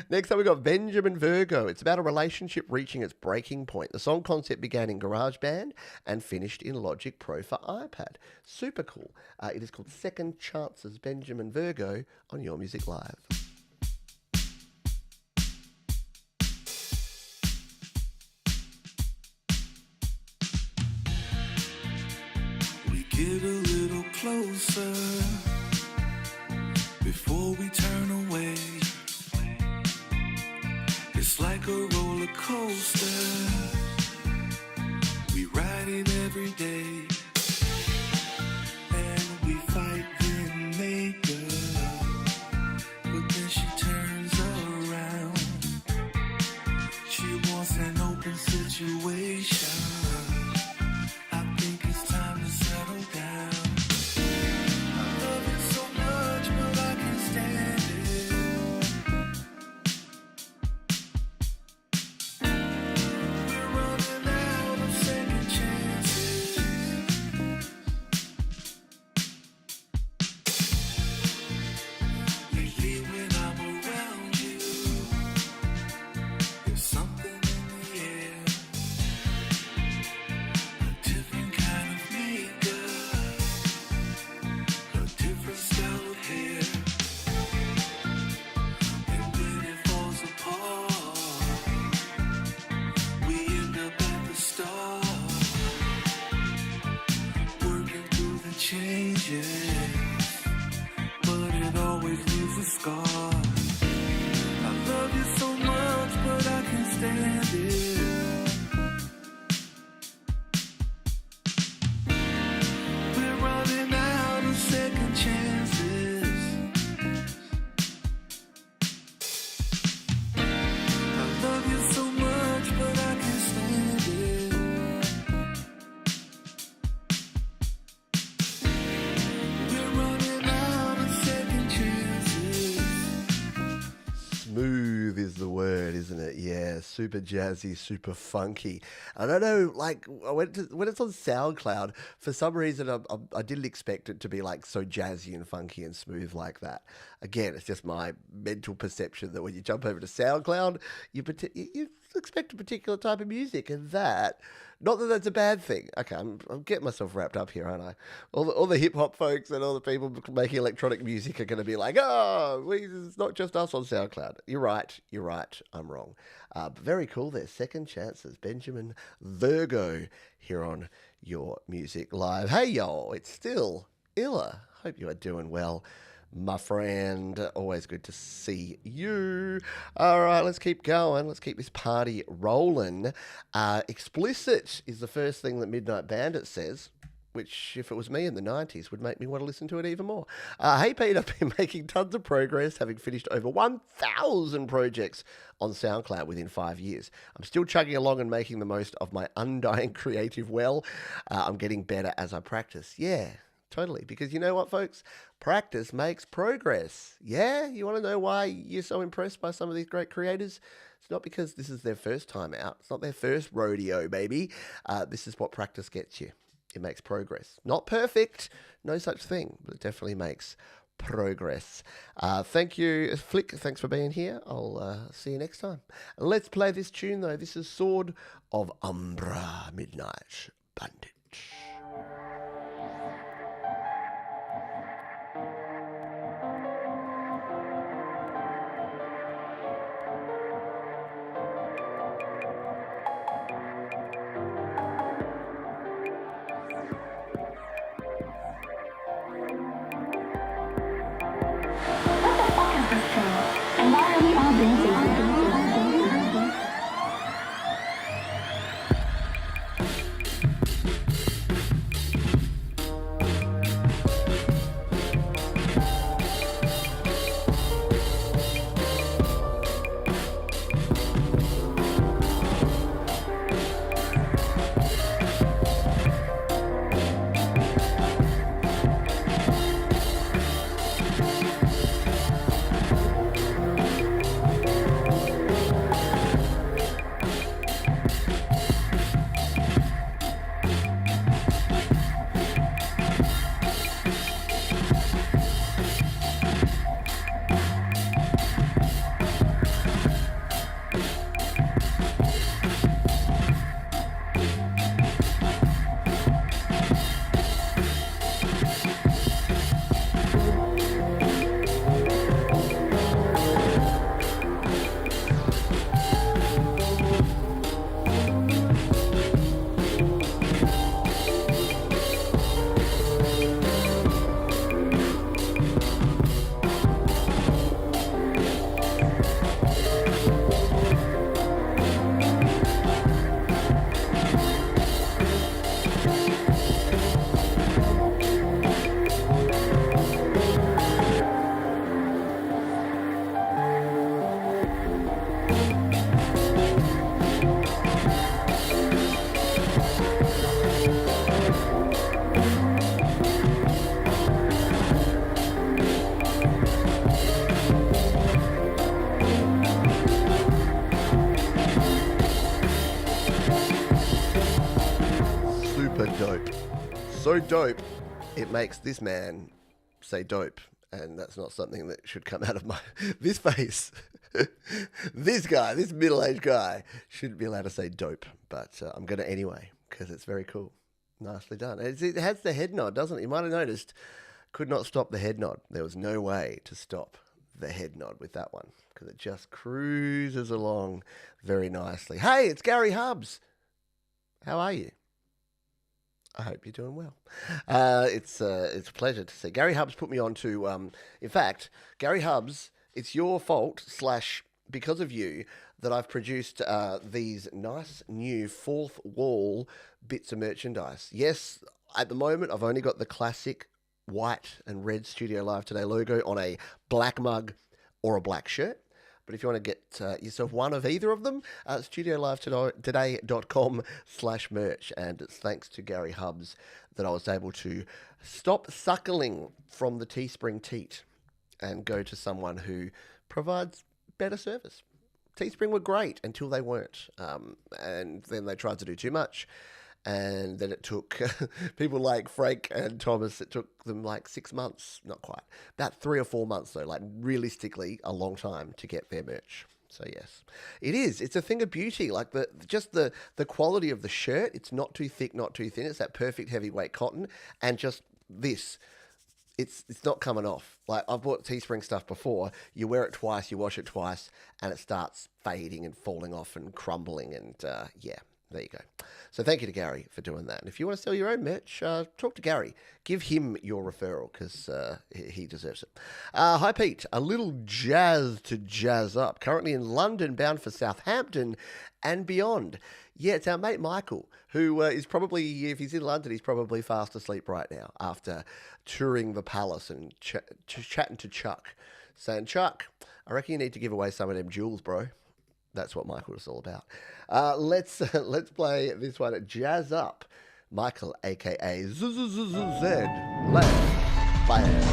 Next up, we've got Benjamin Virgo. It's about a relationship reaching its breaking point. The song concept began in GarageBand and finished in Logic Pro for iPad. Super cool. It is called Second Chances, Benjamin Virgo, on Your Music Live. We get a little closer before we turn away. It's like a roller coaster. We ride it every day. And we fight then make up. But then she turns around. She wants an open situation. I think it's time to settle down. I love it so much, but I can't stand it. We're running out of second chances. Lately when I'm around you, there's something in the air. A different kind of makeup, a different style of hair. And when it falls apart, we end up at the start, working through the changes, but it always leaves a scar. I love you so much, but I can't stand it. We're running out of second chances. I love you so much, but I can't stand it. We're running out of second chances. Smooth is the word, isn't it? Yeah, super jazzy, super funky. I don't know, like when it's on SoundCloud, for some reason I didn't expect it to be like so jazzy and funky and smooth like that. Again, it's just my mental perception that when you jump over to SoundCloud, you expect a particular type of music, and that Not that that's a bad thing. Okay, I'm getting myself wrapped up here, aren't I? All the hip hop folks and all the people making electronic music are going to be like, it's not just us on SoundCloud. You're right. I'm wrong. But very cool there. Second Chances, Benjamin Virgo here on Your Music Live. Hey, y'all, it's still Illa. Hope you are doing well, my friend. Always good to see you. All right, let's keep going. Let's keep this party rolling. Explicit is the first thing that Midnight Bandit says, which, if it was me in the 90s, would make me want to listen to it even more. Hey, Pete, I've been making tons of progress, having finished over 1,000 projects on SoundCloud within 5 years. I'm still chugging along and making the most of my undying creative well. I'm getting better as I practice. Yeah. Totally. Because you know what, folks? Practice makes progress. Yeah? You want to know why you're so impressed by some of these great creators? It's not because this is their first time out. It's not their first rodeo, baby. This is what practice gets you. It makes progress. Not perfect. No such thing. But it definitely makes progress. Thank you, Flick. Thanks for being here. I'll see you next time. Let's play this tune, though. This is Sword of Umbra, Midnight Bandit. And why are we all dancing? So dope, it makes this man say dope. And that's not something that should come out of this face. This guy, this middle-aged guy, shouldn't be allowed to say dope. But I'm going to anyway, because it's very cool. Nicely done. It has the head nod, doesn't it? You might have noticed, could not stop the head nod. There was no way to stop the head nod with that one, because it just cruises along very nicely. Hey, it's Gary Hubbs. How are you? I hope you're doing well. It's a pleasure to see. Gary Hubbs put me on to, in fact, Gary Hubbs, it's your fault / because of you that I've produced these nice new fourth wall bits of merchandise. Yes, at the moment, I've only got the classic white and red Studio Live Today logo on a black mug or a black shirt. But if you want to get yourself one of either of them, studiolivetoday.com/merch. And it's thanks to Gary Hubbs that I was able to stop suckling from the Teespring teat and go to someone who provides better service. Teespring were great until they weren't. And then they tried to do too much. And then it took people like Frank and Thomas, it took them like 6 months, not quite, about 3 or 4 months though, like realistically a long time to get their merch. So yes, it is. It's a thing of beauty. Like the quality of the shirt. It's not too thick, not too thin. It's that perfect heavyweight cotton, and just this. It's not coming off. Like I've bought Teespring stuff before. You wear it twice, you wash it twice, and it starts fading and falling off and crumbling. And yeah, there you go. So thank you to Gary for doing that. And if you want to sell your own merch, talk to Gary. Give him your referral because he deserves it. Hi, Pete. A little jazz to jazz up. Currently in London, bound for Southampton and beyond. Yeah, it's our mate Michael, who is probably, if he's in London, he's probably fast asleep right now after touring the palace and chatting to Chuck, saying, Chuck, I reckon you need to give away some of them jewels, bro. That's what Michael is all about. Let's play this one at Jazz Up. Michael, a.k.a. Zed. Let's play it.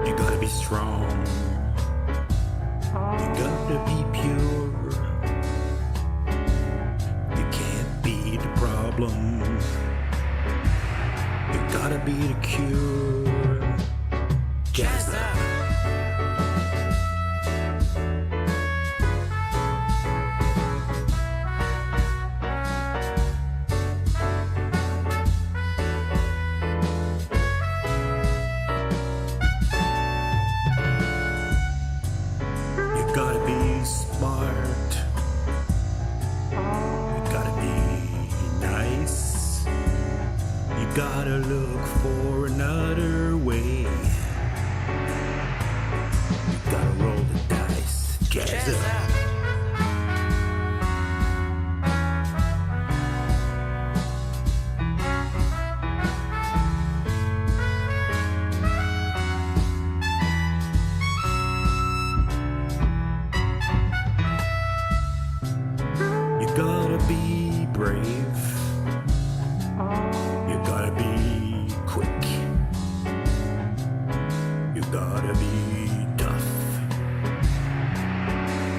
You gotta be strong. You gotta be pure. You can't be the problem. You gotta be the cure. Jazz up. You gotta be smart. You gotta be nice. You gotta look for another way. You gotta roll the dice. Jazz up. You gotta be brave. You gotta be quick. You gotta be tough.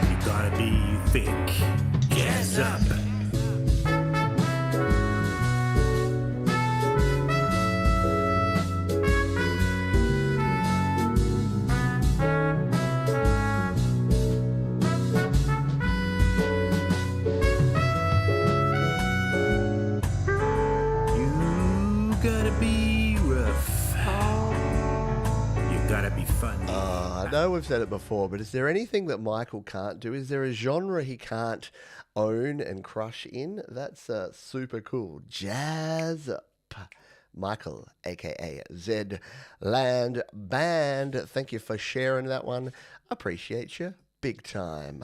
You gotta be thick. Jazz up. You gotta be rough. You gotta be funny. I know we've said it before, but is there anything that Michael can't do? Is there a genre he can't own and crush in? That's super cool. Jazz Up. Michael, a.k.a. Zed Land Band. Thank you for sharing that one. Appreciate you. Big time.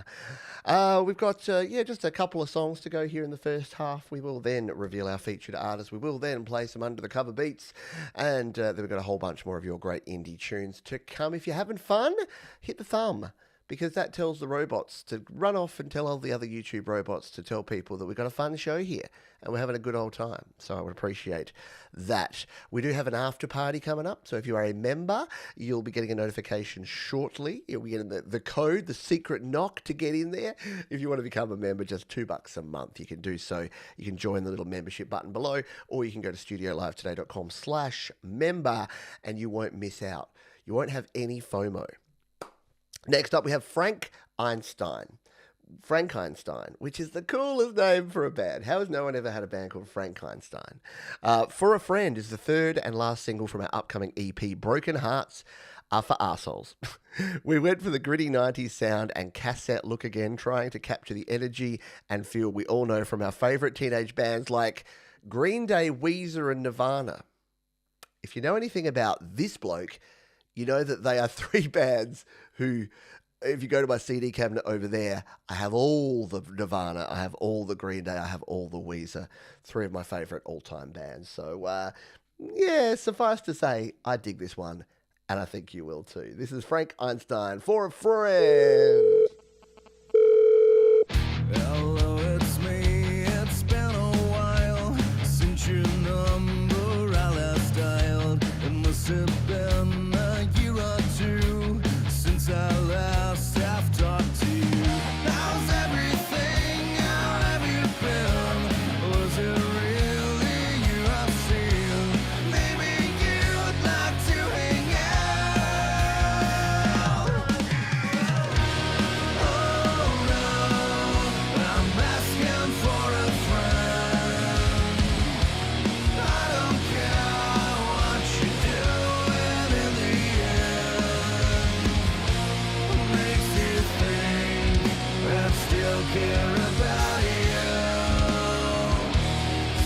We've got, just a couple of songs to go here in the first half. We will then reveal our featured artist. We will then play some under the cover beats. And then we've got a whole bunch more of your great indie tunes to come. If you're having fun, hit the thumb, because that tells the robots to run off and tell all the other YouTube robots to tell people that we've got a fun show here and we're having a good old time. So I would appreciate that. We do have an after party coming up. So if you are a member, you'll be getting a notification shortly. You'll be getting the code, the secret knock to get in there. If you want to become a member, just $2 a month, you can do so. You can join the little membership button below, or you can go to studiolivetoday.com/member and you won't miss out. You won't have any FOMO. Next up, we have Frank Einstein. Frank Einstein, which is the coolest name for a band. How has no one ever had a band called Frank Einstein? For a Friend is the third and last single from our upcoming EP, Broken Hearts Are for Arseholes. We went for the gritty 90s sound and cassette look again, trying to capture the energy and feel we all know from our favourite teenage bands like Green Day, Weezer and Nirvana. If you know anything about this bloke, you know that they are three bands who, if you go to my CD cabinet over there, I have all the Nirvana, I have all the Green Day, I have all the Weezer, three of my favourite all-time bands. So, suffice to say, I dig this one, and I think you will too. This is Frank Einstein, For a Friend. Hello, it's me. It's been a while since your number I last dialed. It must have been a year or two since I last have talked to you. How's everything? How have you been? Was it really you I've seen? Maybe you'd like to hang out. Oh no, I'm asking for a friend. I don't care what you do, and in the end, makes you think I still care about you.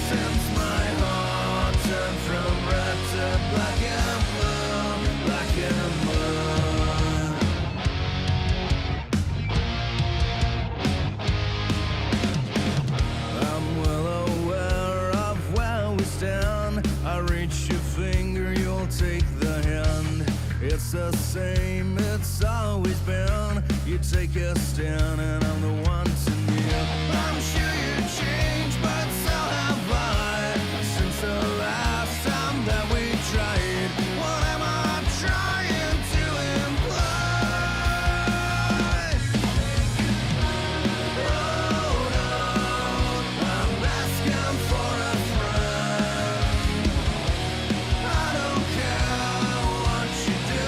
Since my heart turned from red to black and blue, black and blue. I'm well aware of where we stand. I reach your finger, you'll take the hand. It's the same, it's always been. You take a stand and I'm the one to kneel. I'm sure you changed, but so have I. Since the last time that we tried, what am I trying to imply? Oh no, I'm asking for a friend. I don't care what you do,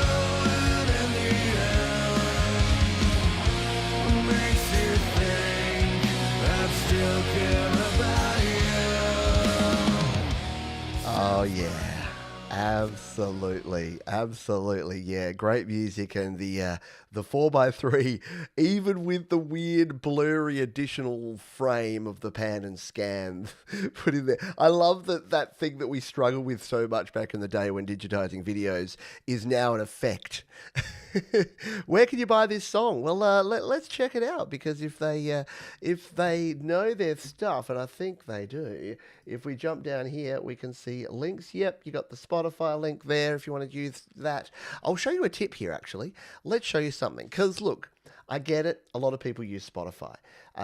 and in the end, makes you think I still care about you. Oh yeah, absolutely, absolutely, yeah. Great music and the 4x3, even with the weird blurry additional frame of the pan and scan put in there. I love that thing that we struggled with so much back in the day when digitizing videos is now an effect. Where can you buy this song? Well, let's check it out, because if they know their stuff, and I think they do, if we jump down here, we can see links. Yep, you got the Spotify link there if you want to use that. I'll show you a tip here, actually. Let's show you something, because look, I get it. A lot of people use Spotify.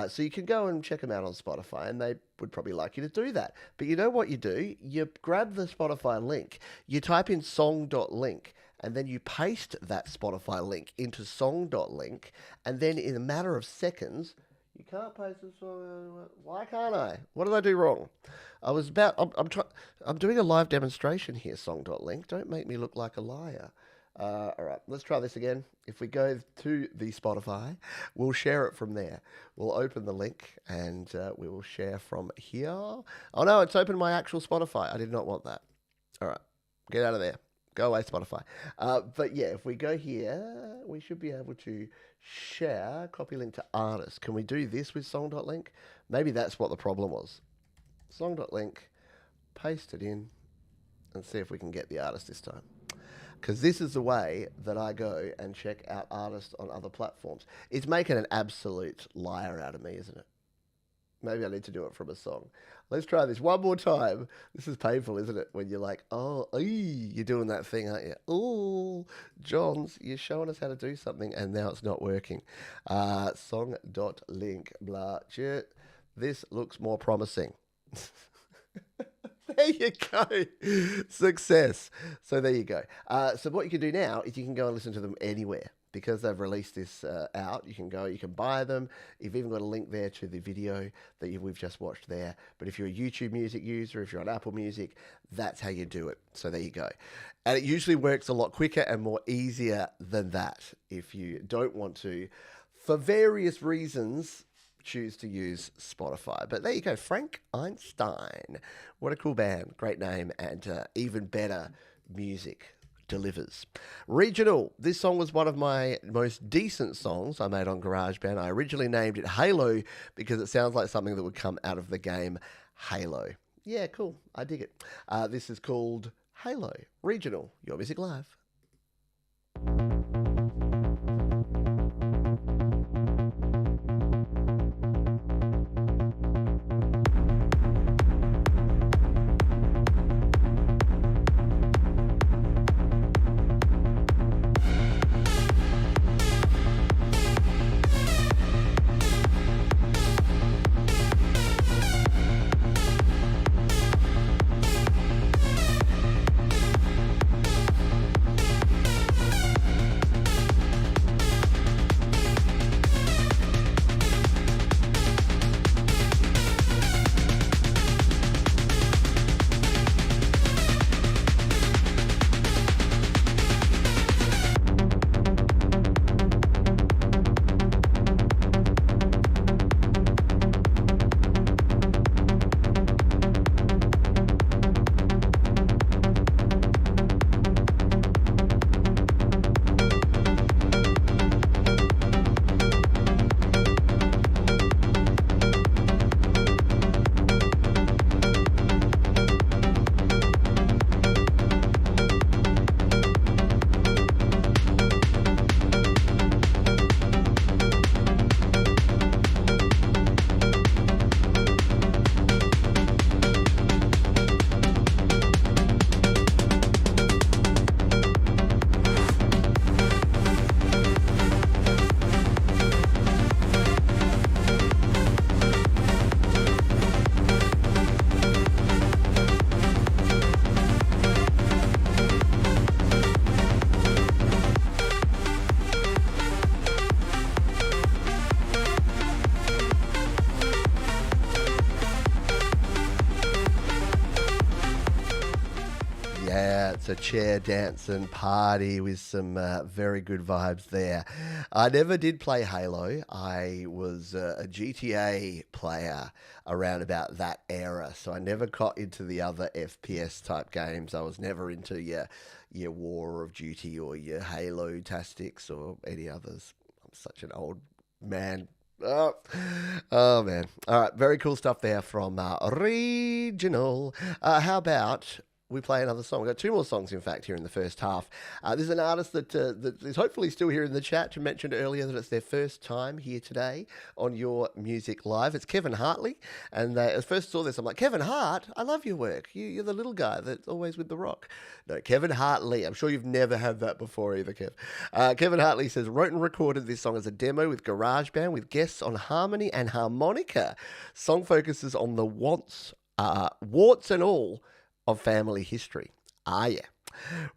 So you can go and check them out on Spotify, and they would probably like you to do that. But you know what you do? You grab the Spotify link, you type in song.link, and then you paste that Spotify link into song.link, and then in a matter of seconds, you can't paste this song. Why can't I? What did I do wrong? I'm doing a live demonstration here, song.link. Don't make me look like a liar. All right, let's try this again. If we go to the Spotify, we'll share it from there. We'll open the link and we will share from here. Oh no, it's opened my actual Spotify. I did not want that. All right, get out of there. Go away, Spotify. But yeah, if we go here, we should be able to share, copy link to artist. Can we do this with song.link? Maybe that's what the problem was. Song.link, paste it in, and see if we can get the artist this time. Because this is the way that I go and check out artists on other platforms. It's making an absolute liar out of me, isn't it? Maybe I need to do it from a song. Let's try this one more time. This is painful, isn't it? When you're like, oh, you're doing that thing, aren't you? Oh, Johns, you're showing us how to do something, and now it's not working. Song.link, blah, shit. This looks more promising. There you go. Success. So there you go. So what you can do now is you can go and listen to them anywhere. Because they've released this out, you can go, you can buy them. You've even got a link there to the video that we've just watched there. But if you're a YouTube Music user, if you're on Apple Music, that's how you do it. So there you go. And it usually works a lot quicker and more easier than that. If you don't want to, for various reasons, choose to use Spotify. But there you go, Frank Einstein. What a cool band. Great name, and even better music delivers. Regional. This song was one of my most decent songs I made on GarageBand. I originally named it Halo because it sounds like something that would come out of the game Halo. Yeah, cool. I dig it. This is called Halo. Regional. Your Music Live. a chair dance and party with some very good vibes there. I never did play Halo. I was a GTA player around about that era, so I never got into the other FPS type games. I was never into your War of Duty or your Halo Tactics or any others. I'm such an old man. Oh man. All right, very cool stuff there from Regional. How about we play another song? We've got two more songs, in fact, here in the first half. There's an artist that is hopefully still here in the chat. You mentioned earlier that it's their first time here today on Your Music Live. It's Kevin Hartley. And I first saw this, I'm like, Kevin Hart, I love your work. You're the little guy that's always with The Rock. No, Kevin Hartley. I'm sure you've never had that before either, Kev. Kevin Hartley says, wrote and recorded this song as a demo with GarageBand with guests on harmony and harmonica. Song focuses on the warts and all of family history. Yeah.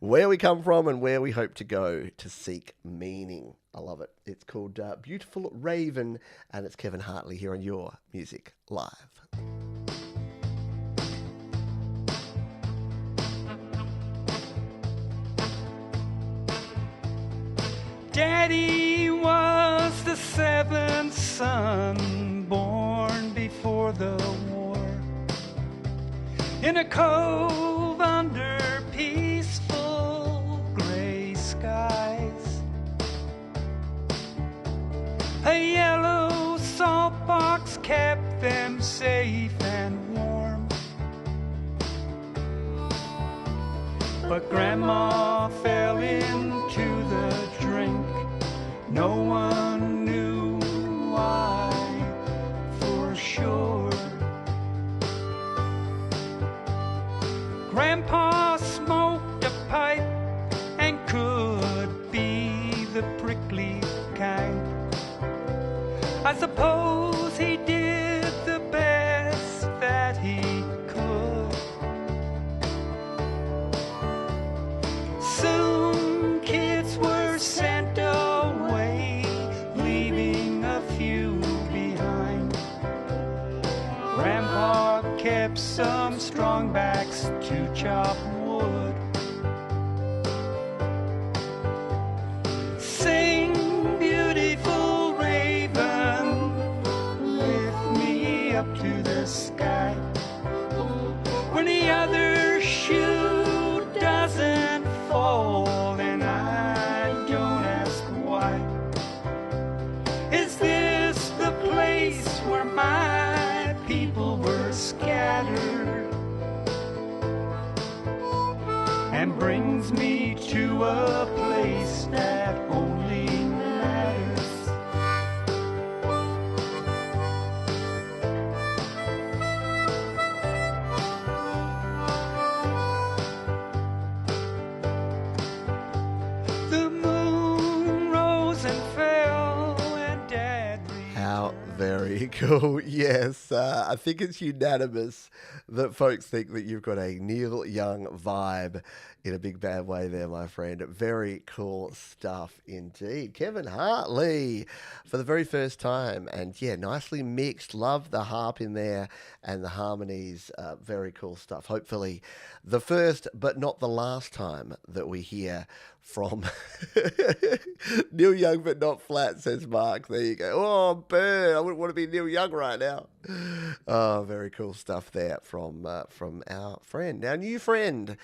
Where we come from and where we hope to go to seek meaning. I love it. It's called Beautiful Raven, and it's Kevin Hartley here on Your Music Live. Daddy was the seventh son born before the war. In a cove under peaceful gray skies, a yellow salt box kept them safe and warm. But Grandma fell into the drink. No one knew why for sure. Grandpa smoked a pipe and could be the prickly kind. I suppose he did the best that he could. Soon kids were sent away, leaving a few behind. Grandpa kept some strong backs to chop wood. Sing, beautiful raven, lift me up to the sky. When the other shoe doesn't fall and I don't ask why. Is this the place where my people were scattered? And brings me to a place that only matters. The moon rose and fell and Dad How very cool. Yes, I think it's unanimous that folks think that you've got a Neil Young vibe in a big bad way there, my friend. Very cool stuff indeed. Kevin Hartley for the very first time. And yeah, nicely mixed. Love the harp in there and the harmonies. Very cool stuff. Hopefully the first but not the last time that we hear from Neil Young but not flat, says Mark. There you go. Oh, burn. I wouldn't want to be Neil Young right now. Oh, very cool stuff there from our friend, our new friend,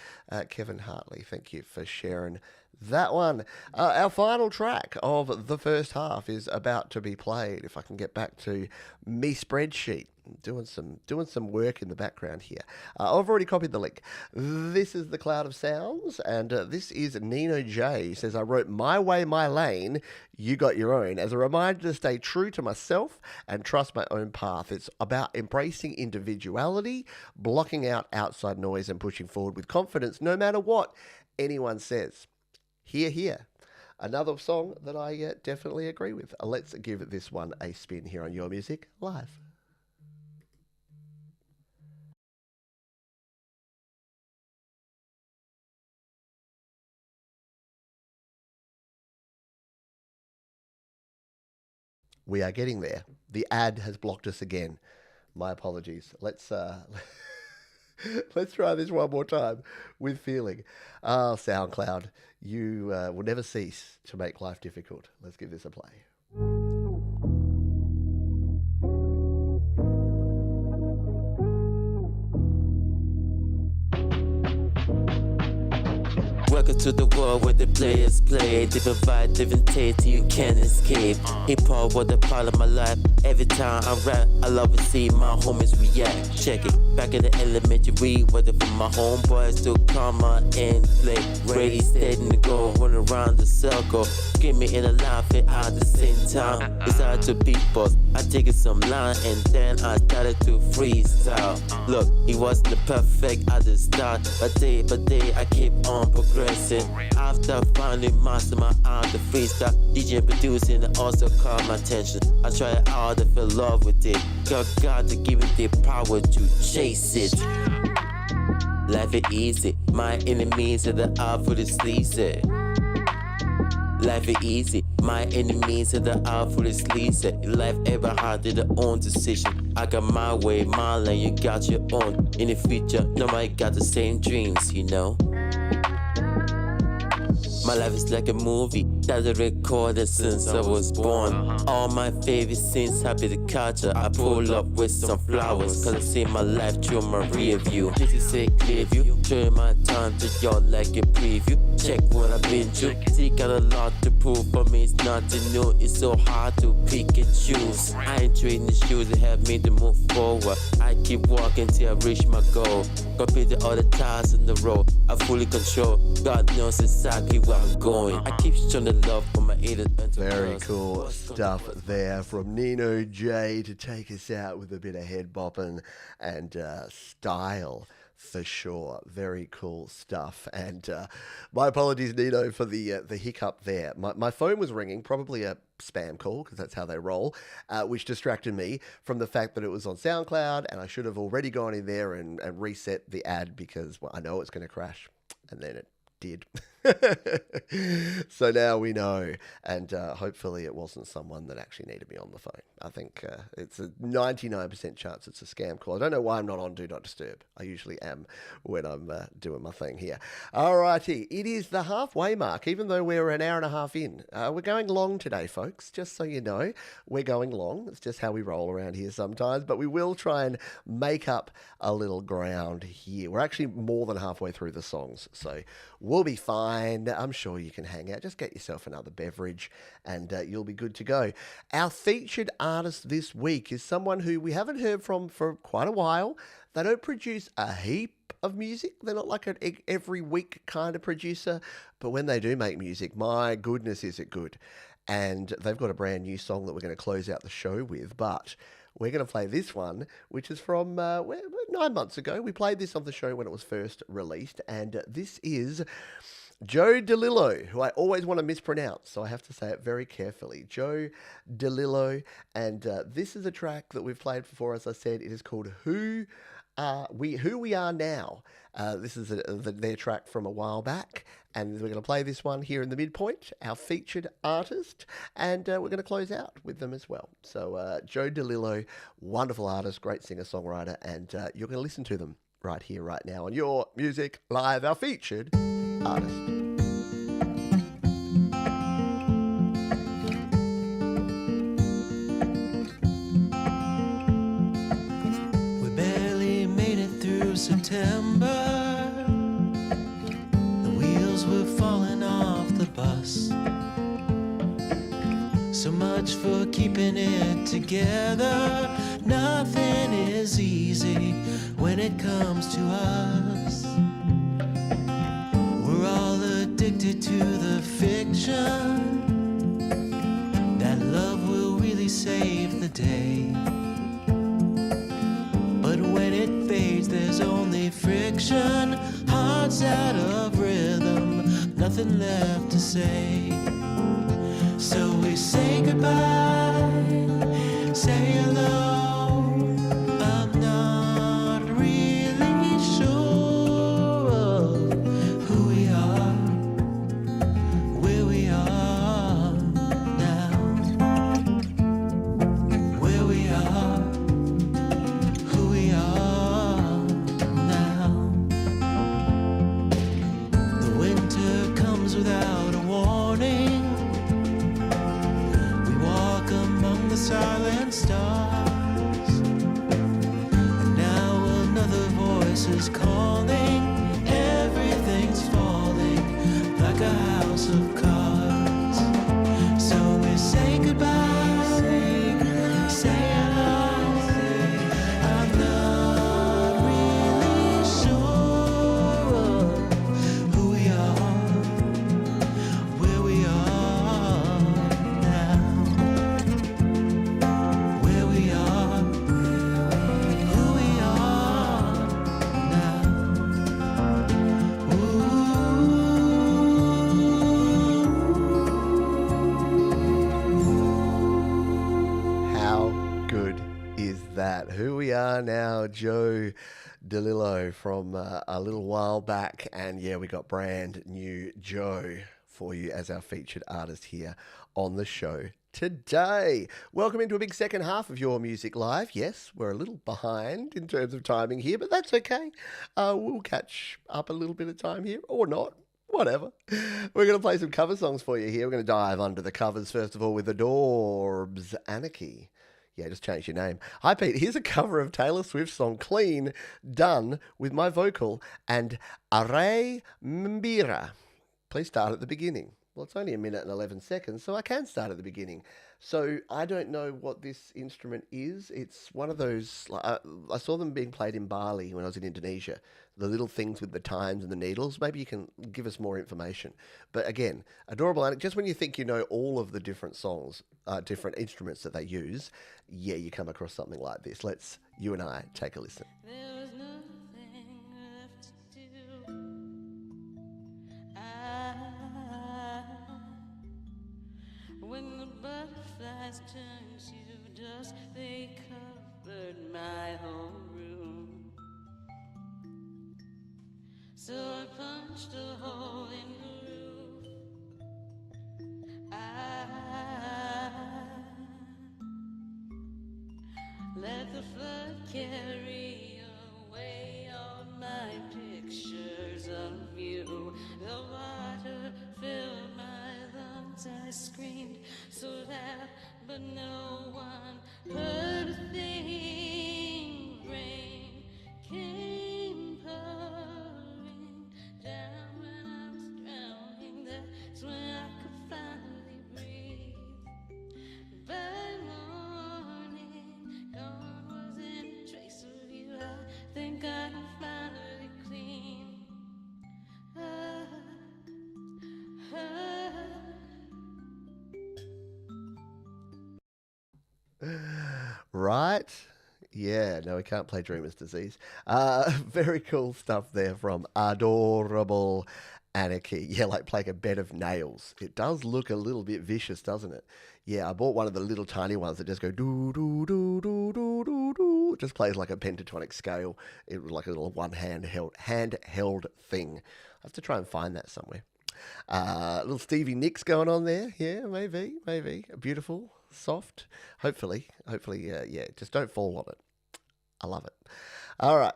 Kevin Hartley. Thank you for sharing that one. Our final track of the first half is about to be played. If I can get back to me spreadsheet. Doing some work in the background here. I've already copied the link. This is the Cloud of Sounds, and this is Nino J. He says, I wrote My Way, My Lane, You Got Your Own, as a reminder to stay true to myself and trust my own path. It's about embracing individuality, blocking out outside noise, and pushing forward with confidence no matter what anyone says. Hear, hear. Another song that I definitely agree with. Let's give this one a spin here on Your Music Live. We are getting there. The ad has blocked us again. My apologies. Let's Let's try this one more time with feeling. Ah, SoundCloud, you will never cease to make life difficult. Let's give this a play. Welcome to the world where the players play. Different vibe, different taste, you can't escape. Hip hop was a part of my life. Every time I rap, I love to see my homies react. Check it, back in the elementary, whether from my homeboys to Karma and play. Ready, steady to go, run around the circle. Get me in a laughing at the same time. Decided to beatbox, I take it some line and then I started to freestyle. Look, it wasn't perfect at the start, but day by day I keep on progressing. After finally master my art, the freestyle, DJ producing also caught my attention. I tried hard to feel love with it. God to give it the power to chase it. Life is easy, my enemies are the art for the sleazy. Life is easy, my enemies are the art for the sleazy. Life ever hard to the own decision. I got my way, my lane, you got your own. In the future, nobody got the same dreams, you know. My life is like a movie that I recorded since I was born. All my favorite scenes, happy the culture. I pull up with some flowers, cause I see my life through my rear view. This is a clear view, showing my time to y'all like a preview. Check what I've been through, see got a lot to prove. For me it's nothing new, it's so hard to pick and choose. I ain't trading the shoes that help me to move forward. I keep walking till I reach my goal. Compare the other tires in the road, I fully control. God knows exactly where I'm going. I keep showing the love for my haters. Very cool stuff there from Nino J to take us out with a bit of head bopping and style. For sure. Very cool stuff. And my apologies, Nino, for the hiccup there. My phone was ringing, probably a spam call, because that's how they roll, which distracted me from the fact that it was on SoundCloud, and I should have already gone in there and reset the ad because, well, I know it's going to crash. And then it did. So now we know, and hopefully it wasn't someone that actually needed me on the phone. I think it's a 99% chance it's a scam call. I don't know why I'm not on Do Not Disturb. I usually am when I'm doing my thing here. Alrighty, it is the halfway mark, even though we're an hour and a half in. We're going long today, folks, just so you know. We're going long. It's just how we roll around here sometimes, but we will try and make up a little ground here. We're actually more than halfway through the songs, so we'll be fine. I'm sure you can hang out. Just get yourself another beverage and you'll be good to go. Our featured artist this week is someone who we haven't heard from for quite a while. They don't produce a heap of music. They're not like an every week kind of producer, but when they do make music, my goodness, is it good. And they've got a brand new song that we're going to close out the show with, but we're going to play this one, which is from 9 months ago. We played this on the show when it was first released, and this is Joe DeLillo, who I always want to mispronounce, so I have to say it very carefully. Joe DeLillo, and this is a track that we've played before, as I said. It is called Who We Are Now. This is their track from a while back, and we're going to play this one here in the midpoint, our featured artist, and we're going to close out with them as well. So Joe DeLillo, wonderful artist, great singer-songwriter, and you're going to listen to them right here, right now on Your Music Live, our featured artist. We barely made it through September. The wheels were falling off the bus. So much for keeping it together. Nothing is easy when it comes to us. We're all addicted to the fiction that love will really save the day. But when it fades, there's only friction. Hearts out of rhythm, nothing left to say. So we say goodbye, say hello. I'm not really sure of who we are, where we are now, where we are, who we are now. silent stars. And now another voice is calling. Everything's falling like a house of cards. So we say goodbye, say I'm not really sure who we are, where we are now, where we are, who we are now. How good is that? Who we are now, Joe DeLillo from a little while back. And yeah, we got brand new Joe for you as our featured artist here on the show today. Welcome into a big second half of Your Music Live. Yes, we're a little behind in terms of timing here, but that's okay. We'll catch up a little bit of time here, or not. Whatever. We're going to play some cover songs for you here. We're going to dive under the covers, first of all, with Adorbs Anarchy. Yeah, just change your name. Hi, Pete. Here's a cover of Taylor Swift's song Clean, done with my vocal and Are Mbira. Please start at the beginning. Well, it's only 1 minute and 11 seconds, so I can start at the beginning. So I don't know what this instrument is. It's one of those, I saw them being played in Bali when I was in Indonesia. The little things with the times and the needles. Maybe you can give us more information. But again, adorable. And just when you think you know all of the different songs, different instruments that they use, yeah, you come across something like this. Let's, you and I, take a listen. There was nothing left to do. When the butterflies turned to dust, they covered my whole room. So I punched a hole in the roof. I let the flood carry away all my pictures of you. The water filled my lungs. I screamed so loud, but no one heard a thing. Rain came pouring down when I was drowning. That's when I could finally breathe. By morning, gone was any trace of you. I think I can finally clean. Right? Yeah, no, we can't play Dreamer's Disease. Very cool stuff there from Adorable Anarchy. Yeah, like playing a bed of nails. It does look a little bit vicious, doesn't it? Yeah, I bought one of the little tiny ones that just go do do do do do do do. It just plays like a pentatonic scale. It was like a little handheld thing. I have to try and find that somewhere. Little Stevie Nicks going on there. Yeah, maybe. Beautiful, soft. Hopefully, yeah, just don't fall on it. I love it. All right,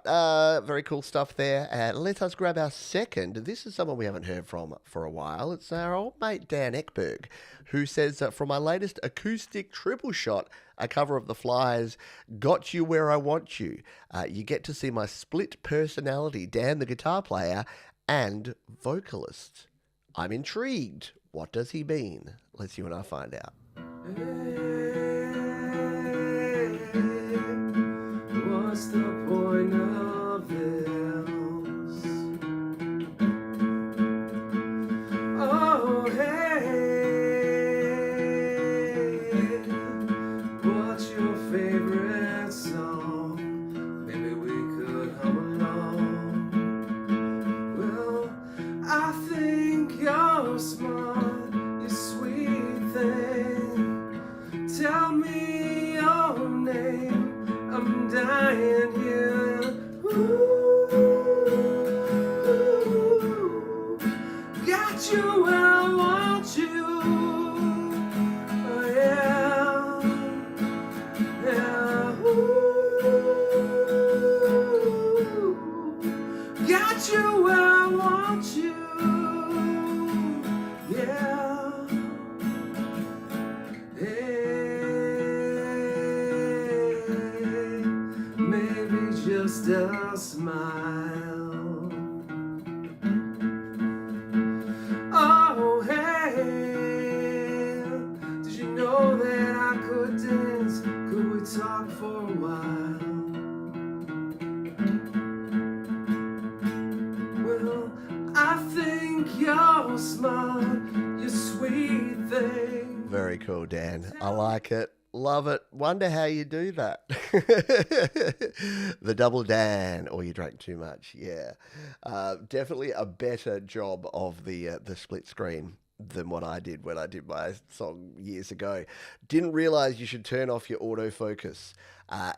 very cool stuff there. Let us grab our second. This is someone we haven't heard from for a while. It's our old mate Dan Ekberg, who says, from my latest acoustic triple shot, a cover of The Fly's Got You Where I Want You. You get to see my split personality, Dan the guitar player and vocalist. I'm intrigued. What does he mean? Let's you and I find out. What's the point of this? Oh, hey, what's your favorite song? Maybe we could hum along. Well, I think you're smart, you sweet thing. Tell me your name. I'm dying here. Ooh, got you where I want you. Oh, yeah, yeah. Ooh, got you where I want you. Yeah. Hey. still smile. Oh, hey, did you know that I could dance? Could we talk for a while? Well, I think you're smart, you sweet thing. Very cool, Dan. I like it. Love it. Wonder how you do that. The double Dan, or you drank too much. Yeah. Definitely a better job of the split screen than what I did when I did my song years ago. Didn't realize you should turn off your autofocus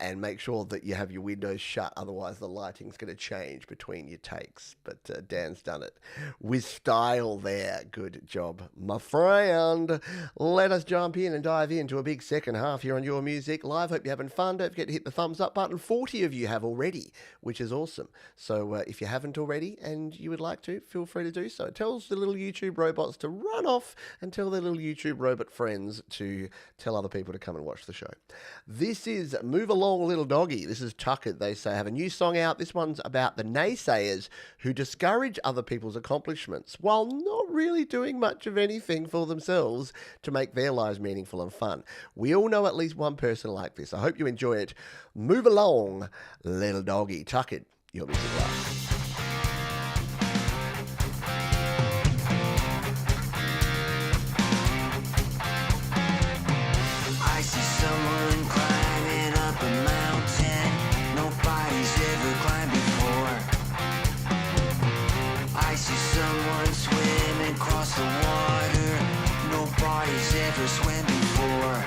and make sure that you have your windows shut. Otherwise, the lighting's going to change between your takes. But Dan's done it with style there. Good job, my friend. Let us jump in and dive into a big second half here on Your Music Live. Hope you're having fun. Don't forget to hit the thumbs up button. 40 of you have already, which is awesome. So if you haven't already and you would like to, feel free to do so. It tells the little YouTube robots to run off and tell their little YouTube robot friends to tell other people to come and watch the show. This is Move Along Little Doggy. This is Tucker. They say have a new song out. This one's about the naysayers who discourage other people's accomplishments while not really doing much of anything for themselves to make their lives meaningful and fun. We all know at least one person like this. I hope you enjoy it. Move Along Little Doggy. Tucker, Your Music Live. I see someone climbing up a mountain nobody's ever climbed before. I see someone swimming across the water nobody's ever swam before.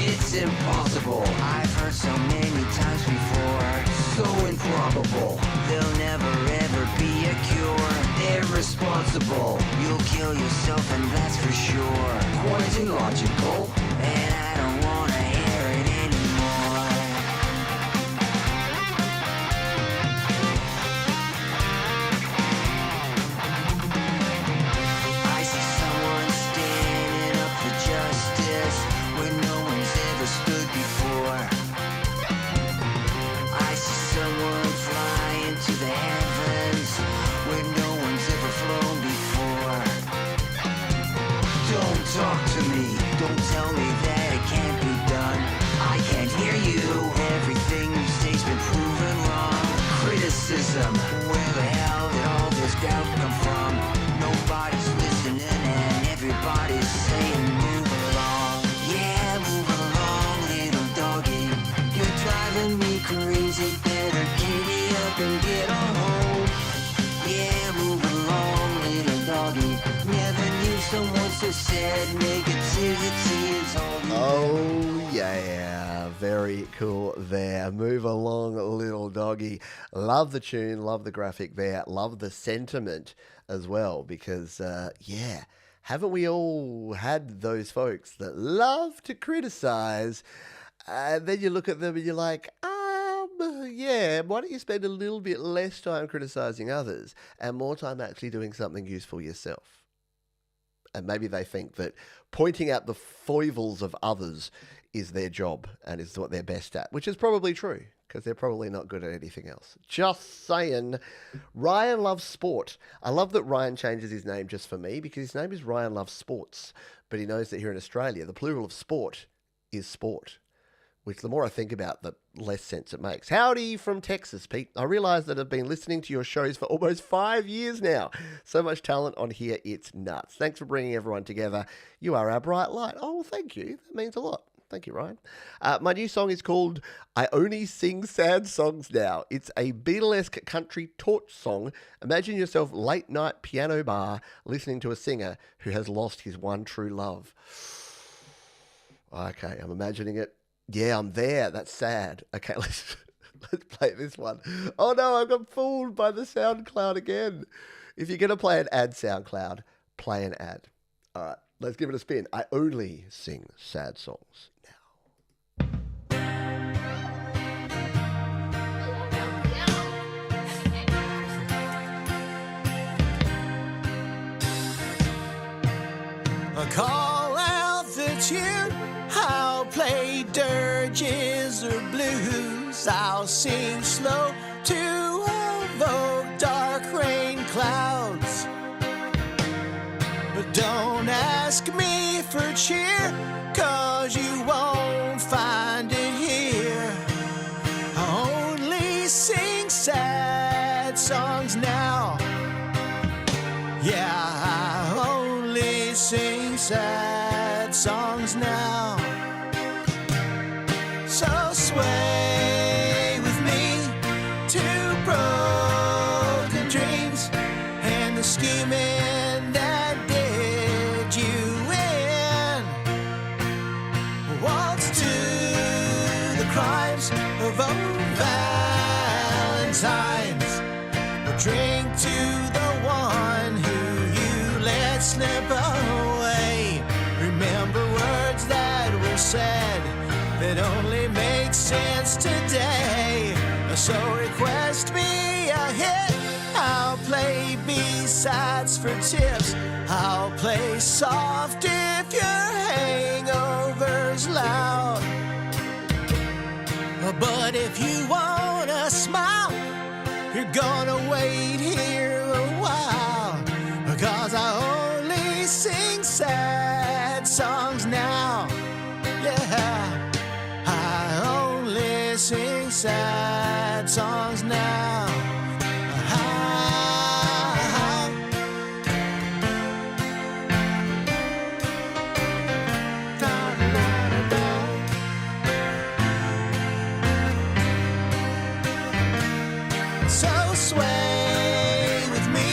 It's impossible, I've heard so many times before. So improbable, there'll never ever be a cure. Irresponsible, you'll kill yourself and that's for sure. Quite illogical, and I don't wanna hear it anymore. I see someone standing up for justice where no one's ever stood before. I see someone flying to the heavens where no one's ever flown before. Don't talk to me, don't tell me that it can't be done. I can't hear you, everything you say's been proven wrong. Criticism, where the hell did all this doubt come from? Nobody's listening and everybody's saying move along. Yeah, move along, little doggy. You're driving me crazy, better giddy up and get on home. Yeah, move along, little doggy. Never knew someone so sad, negativity is all you Oh, yeah. Very cool there. Move along, little doggy. Love the tune, love the graphic there, love the sentiment as well because, yeah, haven't we all had those folks that love to criticize and then you look at them and you're like, yeah, why don't you spend a little bit less time criticizing others and more time actually doing something useful yourself? And maybe they think that pointing out the foibles of others is their job and is what they're best at, which is probably true because they're probably not good at anything else. Just saying. Ryan loves sport. I love that Ryan changes his name just for me because his name is Ryan Loves Sports, but he knows that here in Australia, the plural of sport is sport, which the more I think about, the less sense it makes. Howdy from Texas, Pete. I realise that I've been listening to your shows for almost 5 years now. So much talent on here, it's nuts. Thanks for bringing everyone together. You are our bright light. Oh, well, thank you. That means a lot. Thank you, Ryan. My new song is called I Only Sing Sad Songs Now. It's a Beatlesque country torch song. Imagine yourself late night piano bar listening to a singer who has lost his one true love. Okay, I'm imagining it. Yeah, I'm there. That's sad. Okay, let's play this one. Oh no, I got fooled by the SoundCloud again. If you're going to play an ad, SoundCloud, play an ad. All right, let's give it a spin. I only sing sad songs now. I call out the tune, I'll play dirges or blues. this I'll sing slow to evoke dark rain clouds. But don't ask me for cheer, 'cause you won't find it here. I only sing sad songs now. Yeah, I only sing sad songs now. So sway with me to broken dreams and the scheming that did you in. Waltz to the crimes of old Valentines. Drink to the one who you let slip away. Remember words that were said that only make sense today. So request me a hit, I'll play B-sides for tips. I'll play soft if your hangover's loud. But if you wanna smile, you're gonna wait here a while. 'Cause I only sing sad songs now. Yeah, I only sing sad songs now. So sway with me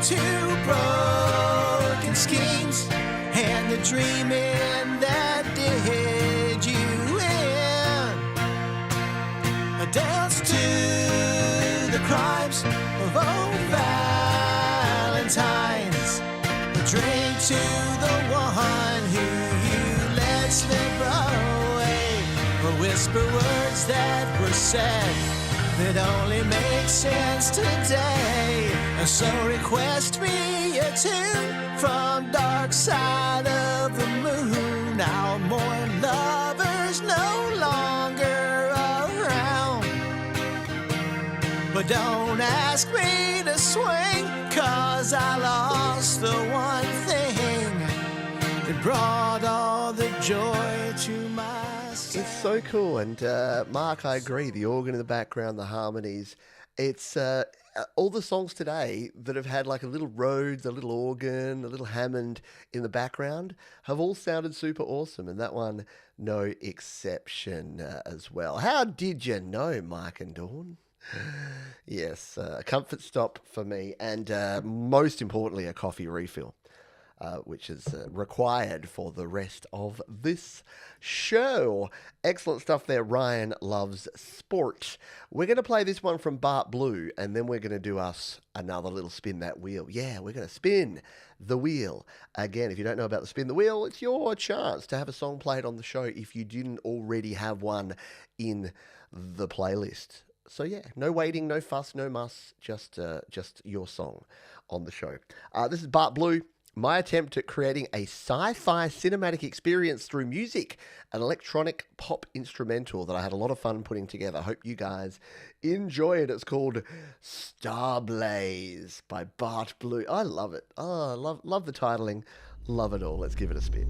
to broken schemes and the dreaming that did you in. Dance to the crimes of old Valentines. Drink to the one who you let slip away. Whisper words that were said that only makes sense today. So request me a tune from Dark Side of the Moon. Now more lovers no longer around. But don't ask me to swing, 'cause I lost the one thing that brought all the joy to my soul. It's so cool. And Mark, I agree. The organ in the background, the harmonies. It's all the songs today that have had like a little Rhodes, a little organ, a little Hammond in the background have all sounded super awesome. And that one, no exception as well. How did you know, Mark and Dawn? Yes, a comfort stop for me. And most importantly, a coffee refill. Which is required for the rest of this show. Excellent stuff there. Ryan loves sport. We're going to play this one from Bart Blue, and then we're going to do us another little spin that wheel. Yeah, we're going to spin the wheel. Again, if you don't know about the spin the wheel, it's your chance to have a song played on the show if you didn't already have one in the playlist. So yeah, no waiting, no fuss, no muss, just your song on the show. This is Bart Blue. My attempt at creating a sci-fi cinematic experience through music, an electronic pop instrumental that I had a lot of fun putting together. Hope you guys enjoy it. It's called Starblaze by Bart Blue. I love it. Oh, love the titling. Love it all. Let's give it a spin.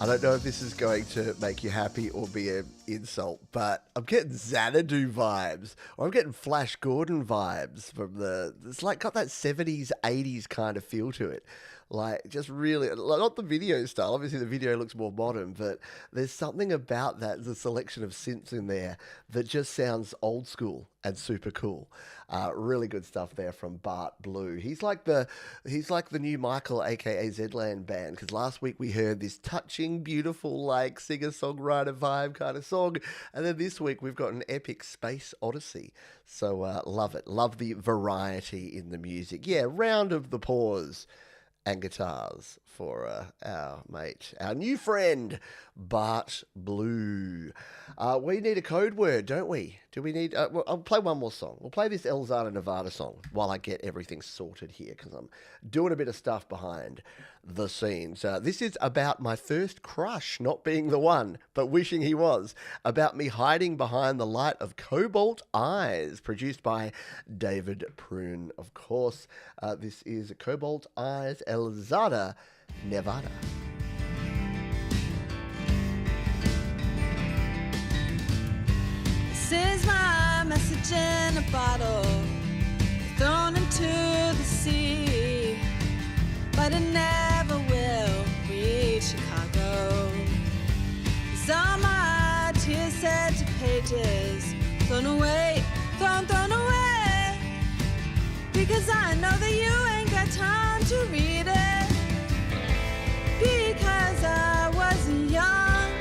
I don't know if this is going to make you happy or be an insult, but I'm getting Xanadu vibes, or I'm getting Flash Gordon vibes from it's like got that 70s, 80s kind of feel to it. Like, just really, not the video style. Obviously, the video looks more modern, but there's something about that, the selection of synths in there, that just sounds old school and super cool. Really good stuff there from Bart Blue. He's like the new Michael, aka Zedland Band, because last week we heard this touching, beautiful, like singer-songwriter vibe kind of song, and then this week we've got an epic space odyssey. So love it. Love the variety in the music. Yeah, round of the pause and guitars for our mate, our new friend, Bart Blue. We need a code word, don't we? Do we need... well, I'll play one more song. We'll play this Elzada Nevada song while I get everything sorted here, because I'm doing a bit of stuff behind the scenes. This is about my first crush not being the one, but wishing he was. About me hiding behind the light of Cobalt Eyes, produced by David Prune, of course. This is Cobalt Eyes, Elzada Nevada. This is my message in a bottle, thrown into the sea, but it never will reach Chicago. These are my tears set to pages, thrown away, thrown away, because I know that you ain't got time to read it, because I wasn't young,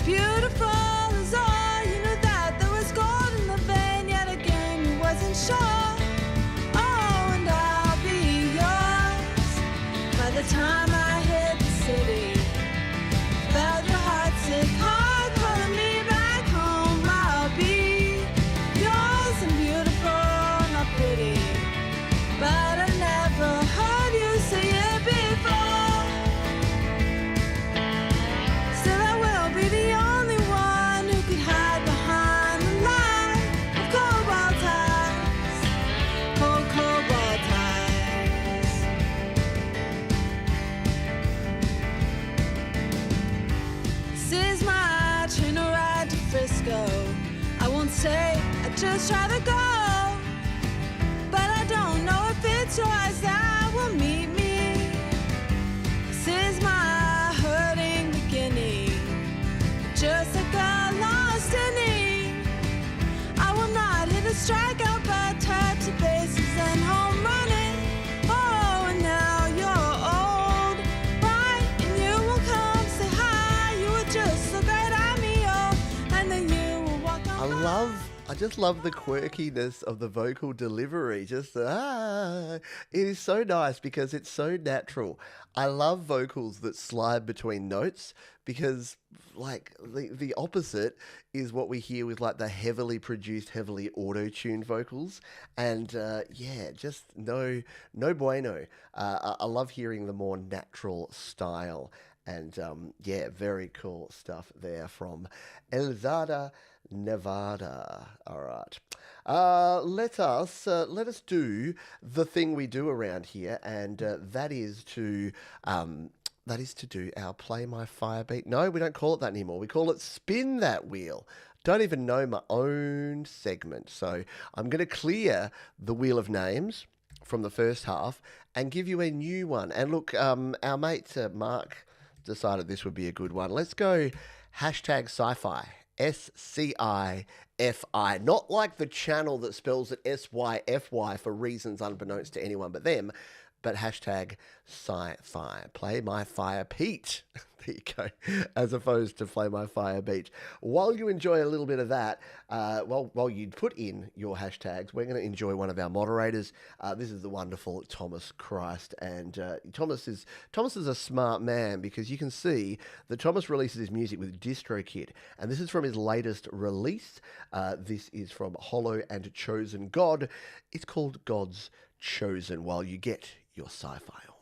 beautiful as all, you knew that there was gold in the vein, yet again you wasn't sure. Oh, and I'll be yours by the time I hit the city. Felt your heart sick, heart calling me back home. I'll be yours and beautiful, not pretty, but I never heard you say it before. Still I will be the only one who could hide behind the light of cobalt eyes, cold cobalt eyes. This is my train to ride to Frisco. I won't say, I'd just rather go, but I don't know if it's your eyes that will meet me. This is my hurting beginning, just like a lost inning. I will not hit a strikeout, but touch the bases and home running. Oh, and now you're old, right? And you will come say hi. You will just look right at me, oh, and then you will walk on. I just love the quirkiness of the vocal delivery. Just, it is so nice because it's so natural. I love vocals that slide between notes because, like, the opposite is what we hear with, like, the heavily produced, heavily auto-tuned vocals. And, yeah, just no bueno. I love hearing the more natural style. And, yeah, very cool stuff there from Elzada Nevada. All right. Let us do the thing we do around here, and that is to do our Play My Fire Beat. No, we don't call it that anymore. We call it Spin That Wheel. Don't even know my own segment. So I'm going to clear the Wheel of Names from the first half and give you a new one. And look, our mate Mark decided this would be a good one. Let's go hashtag sci-fi. SCIFI, not like the channel that spells it SYFY for reasons unbeknownst to anyone but them, but hashtag sci-fi. Play My Fire Pete. There you go. As opposed to Play My Fire Beat. While you enjoy a little bit of that, while you put in your hashtags, we're going to enjoy one of our moderators. This is the wonderful Thomas Christ. And Thomas is a smart man because you can see that Thomas releases his music with DistroKid. And this is from his latest release. This is from Hollow and Chosen God. It's called God's Chosen, while you get your sci-fi on.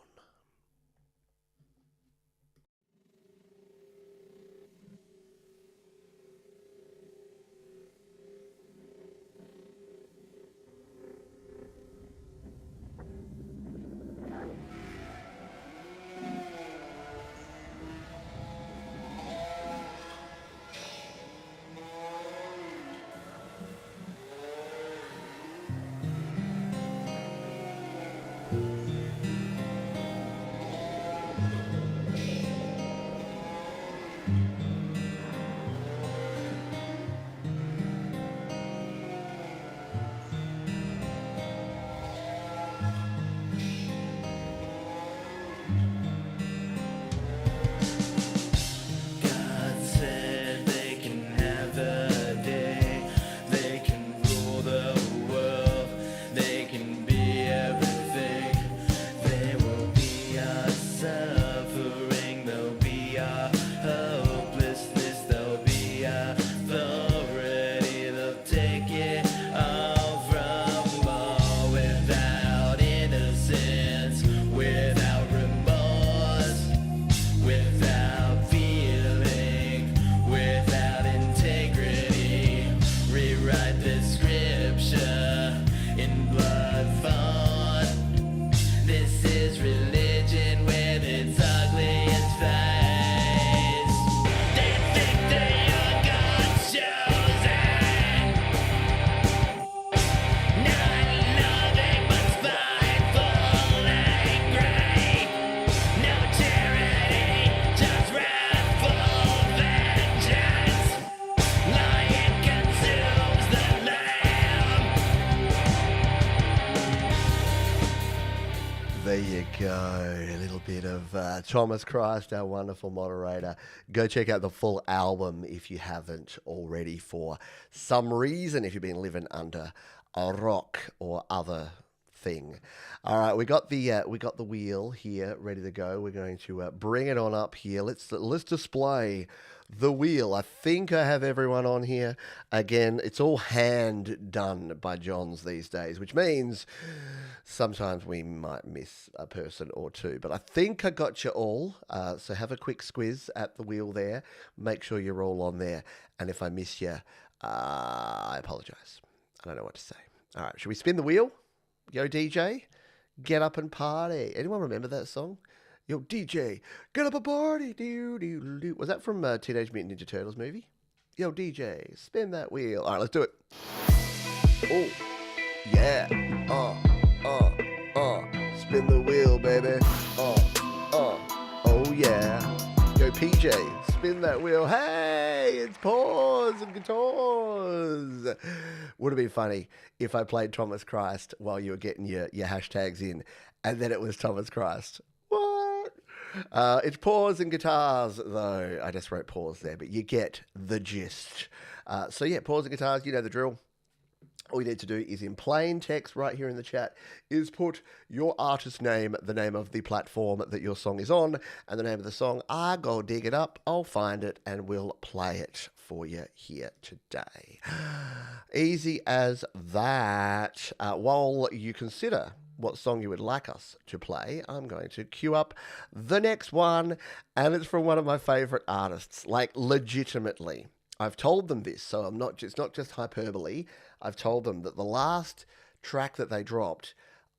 go. A little bit of Thomas Christ, our wonderful moderator. Go check out the full album if you haven't already for some reason, if you've been living under a rock or other thing. All right, we got the wheel here ready to go. We're going to bring it on up here. Let's display the wheel. I think I have everyone on here. Again, it's all hand done by Johns these days, which means sometimes we might miss a person or two. But I think I got you all. So have a quick squiz at the wheel there. Make sure you're all on there. And if I miss you, I apologize. I don't know what to say. All right, should we spin the wheel? Yo, DJ, get up and party. Anyone remember that song? Yo, DJ, get up and party. Do. Was that from Teenage Mutant Ninja Turtles movie? Yo, DJ, spin that wheel. All right, let's do it. Oh, yeah. Spin the wheel, baby. Oh, yeah. Yo, PJ, spin that wheel. Hey, it's Paws and Guitars. Would have been funny if I played Thomas Christ while you were getting your hashtags in, and then it was Thomas Christ. What? It's Paws and Guitars, though. I just wrote pause there, but you get the gist. So yeah, Paws and Guitars, you know the drill. All you need to do is in plain text right here in the chat is put your artist name, the name of the platform that your song is on, and the name of the song. I go dig it up, I'll find it, and we'll play it for you here today. Easy as that. While you consider what song you would like us to play, I'm going to queue up the next one, and it's from one of my favourite artists, like legitimately. I've told them this, so it's not just hyperbole. I've told them that the last track that they dropped,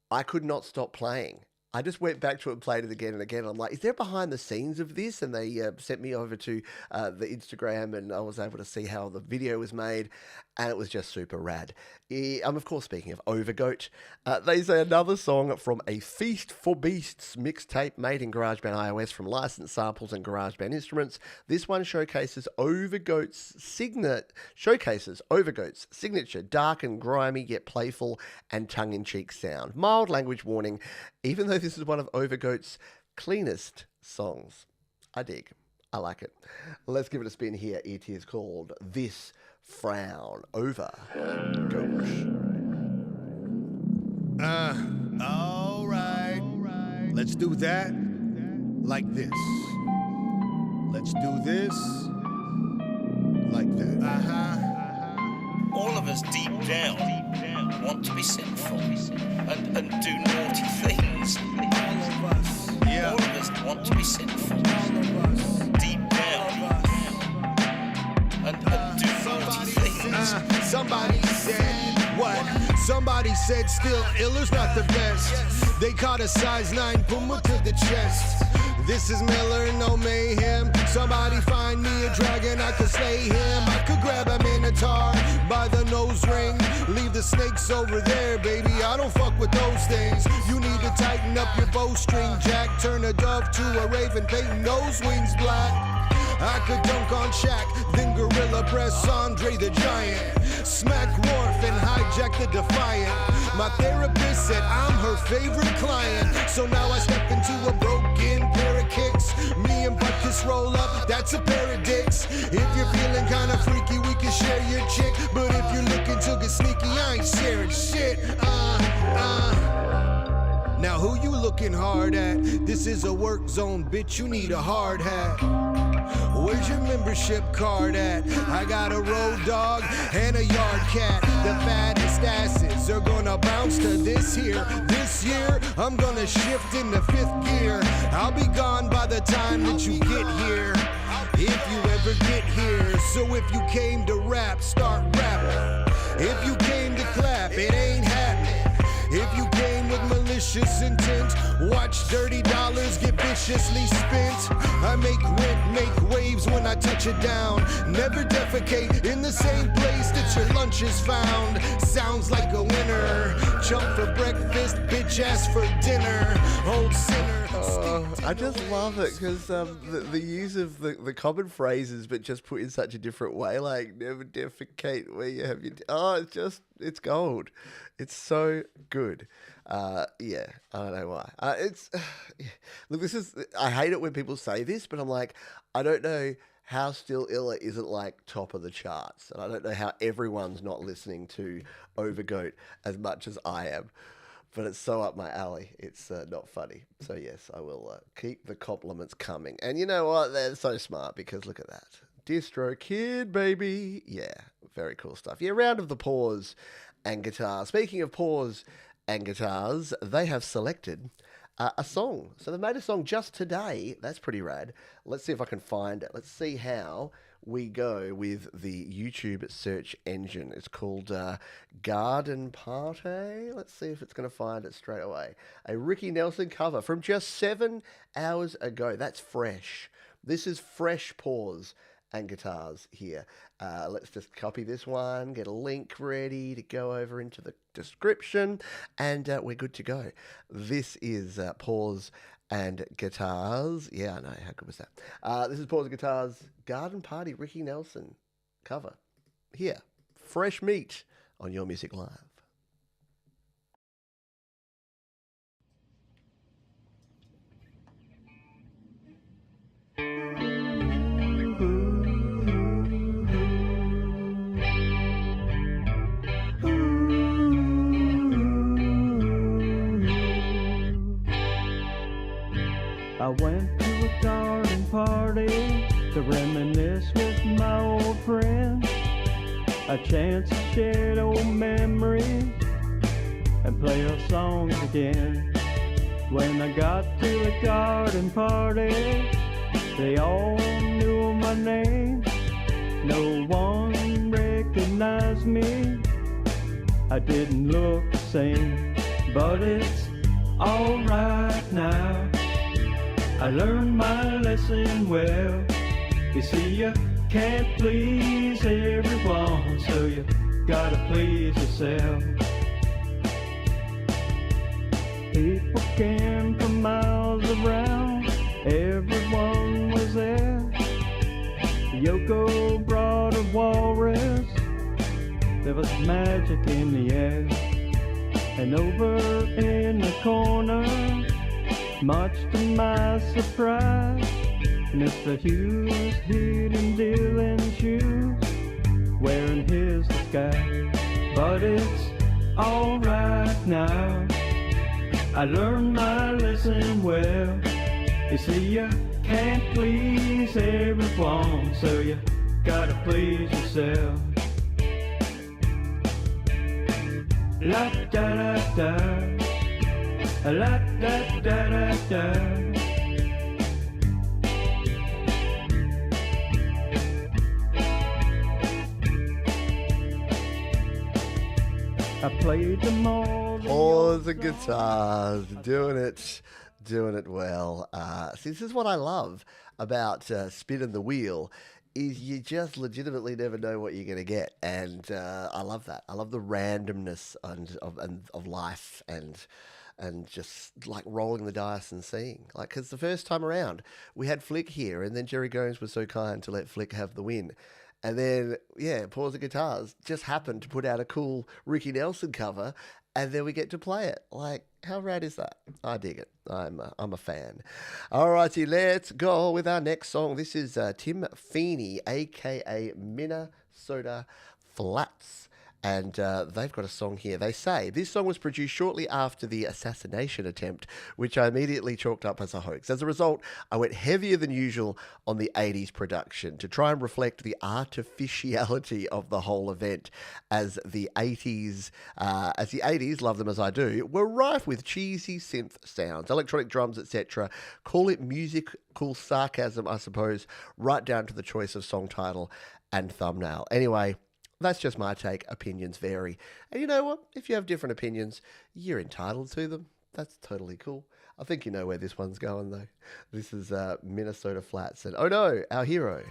I could not stop playing. I just went back to it and played it again and again. I'm like, is there behind the scenes of this? And they sent me over to the Instagram, and I was able to see how the video was made, and it was just super rad. I'm, of course, speaking of Overgoat. They say another song from a Feast for Beasts mixtape made in GarageBand iOS from licensed samples and GarageBand instruments. This one showcases Overgoat's signature dark and grimy yet playful and tongue-in-cheek sound. Mild language warning, even though this is one of Overgoat's cleanest songs. I dig. I like it. Let's give it a spin here. It is called This Frown. Overgoat. All right. Let's do that like this. Let's do this like that. All of us deep down want to be sinful and do naughty things. All of us. Yeah. All of us want to be sinful. All of us. Deep down. And do naughty things. Somebody said, what? Somebody said still iller's not the best. They caught a size 9 Puma to the chest. This is Miller, no mayhem. Somebody find me a dragon, I could slay him. I could grab a minotaur by the nose ring. Leave the snakes over there, baby, I don't fuck with those things. You need to tighten up your bowstring, Jack. Turn a dove to a raven, paint those wings black. I could dunk on Shaq, then gorilla press Andre the Giant. Smack Worf and hijack the Defiant. My therapist said I'm her favorite client, so now I step into a broken pair of kicks. Me and Butkus roll up, that's a pair of dicks. If you're feeling kinda freaky, we can share your chick. But if you're looking to get sneaky, I ain't sharing shit. Now who you looking hard at? This is a work zone, bitch, you need a hard hat. Where's your membership card at? I got a road dog and a yard cat. The fattest asses are gonna bounce to this here. This year, I'm gonna shift into 5th gear. I'll be gone by the time that you get here, if you ever get here. So if you came to rap, start rapping. If you came to clap, it ain't happening. If you came with malicious intent, watch dirty dollars get viciously spent. I make rent, make waves when I touch it down. Never defecate in the same place that your lunch is found. Sounds like a winner. Jump for breakfast, bitch ass for dinner. Old sinner. I just love it because the use of the common phrases, but just put in such a different way, like never defecate where you have your... it's gold. It's so good. Yeah, I don't know why. It's look, this is. I hate it when people say this, but I'm like, I don't know how Still Illa isn't like top of the charts, and I don't know how everyone's not listening to Overgoat as much as I am. But it's so up my alley. It's not funny. So yes, I will keep the compliments coming. And you know what? They're so smart because look at that. DistroKid, baby. Yeah, very cool stuff. Yeah, round of the pause and guitar. Speaking of pause and guitars, they have selected a song. So they made a song just today. That's pretty rad. Let's see if I can find it. Let's see how we go with the YouTube search engine. It's called Garden Party. Let's see if it's going to find it straight away. A Ricky Nelson cover from just 7 hours ago. That's fresh. This is fresh pause and guitars here. Let's just copy this one, get a link ready to go over into the description, and we're good to go. This is Pause and Guitars. Yeah, I know. How good was that? This is Pause and Guitars Garden Party Ricky Nelson cover. Here, fresh meat on Your Music Live. I went to a garden party to reminisce with my old friends, a chance to share old memories and play our songs again. When I got to the garden party, they all knew my name. No one recognized me. I didn't look the same, but it's alright now. I learned my lesson well. You see, you can't please everyone, so you gotta please yourself. People came from miles around, everyone was there. Yoko brought a walrus, there was magic in the air. And over in the corner, much to my surprise, Mr. Hughes was hidden Dylan's shoes, wearing his disguise. But it's alright now, I learned my lesson well. You see, you can't please everyone, so you gotta please yourself. La da da da, la da da da da. I played them all. Pause the guitars, doing it well. See, this is what I love about spinning the wheel. Is you just legitimately never know what you're going to get, and I love that. I love the randomness of life and just like rolling the dice and seeing. Like, because the first time around we had Flick here, and then Jerry Gomes was so kind to let Flick have the win. And then, yeah, Pause the Guitars just happened to put out a cool Ricky Nelson cover, and then we get to play it. Like, how rad is that? I dig it. I'm a fan. All righty, let's go with our next song. This is Tim Feeney, a.k.a. Minnesota Flats. And they've got a song here. They say, this song was produced shortly after the assassination attempt, which I immediately chalked up as a hoax. As a result, I went heavier than usual on the 80s production to try and reflect the artificiality of the whole event, as the 80s, love them as I do, were rife with cheesy synth sounds, electronic drums, etc. Call it musical sarcasm, I suppose, right down to the choice of song title and thumbnail. Anyway, that's just my take. Opinions vary. And you know what? If you have different opinions, you're entitled to them. That's totally cool. I think you know where this one's going, though. This is Minnesota Flats and Oh No, Our Hero.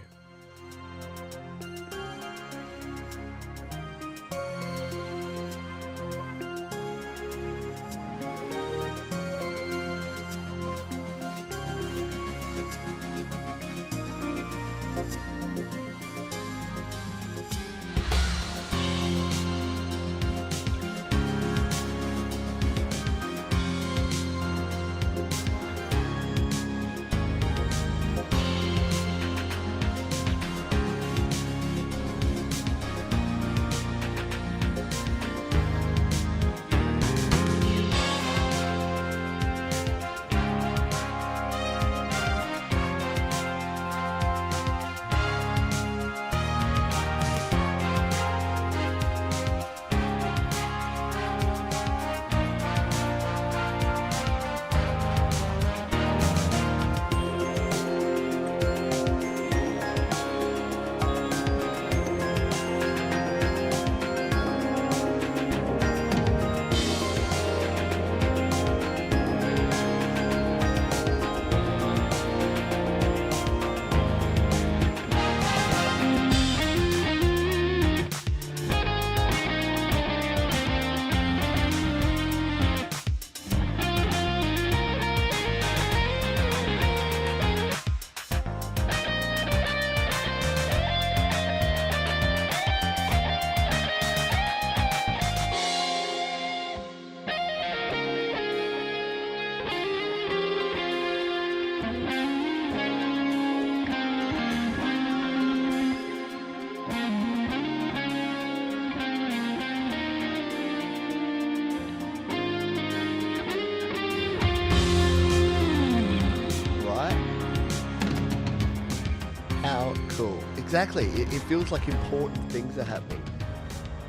exactly. It feels like important things are happening.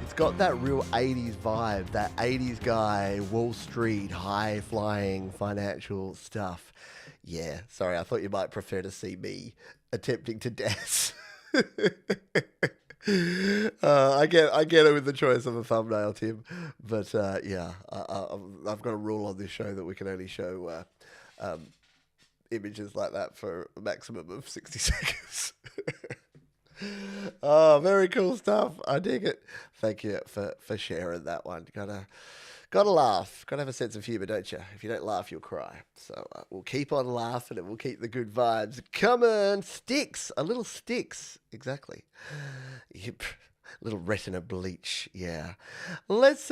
It's got that real 80s vibe, that 80s guy, Wall Street, high-flying financial stuff. Yeah, sorry, I thought you might prefer to see me attempting to dance. I get it with the choice of a thumbnail, Tim, but yeah, I've got a rule on this show that we can only show images like that for a maximum of 60 seconds. Oh, very cool stuff. I dig it. Thank you for sharing that one. Gotta laugh. Gotta have a sense of humour, don't you? If you don't laugh, you'll cry. So we'll keep on laughing and we'll keep the good vibes. Come on, Styx. A little Styx. Exactly. Yep. Little retina bleach. Yeah. Let's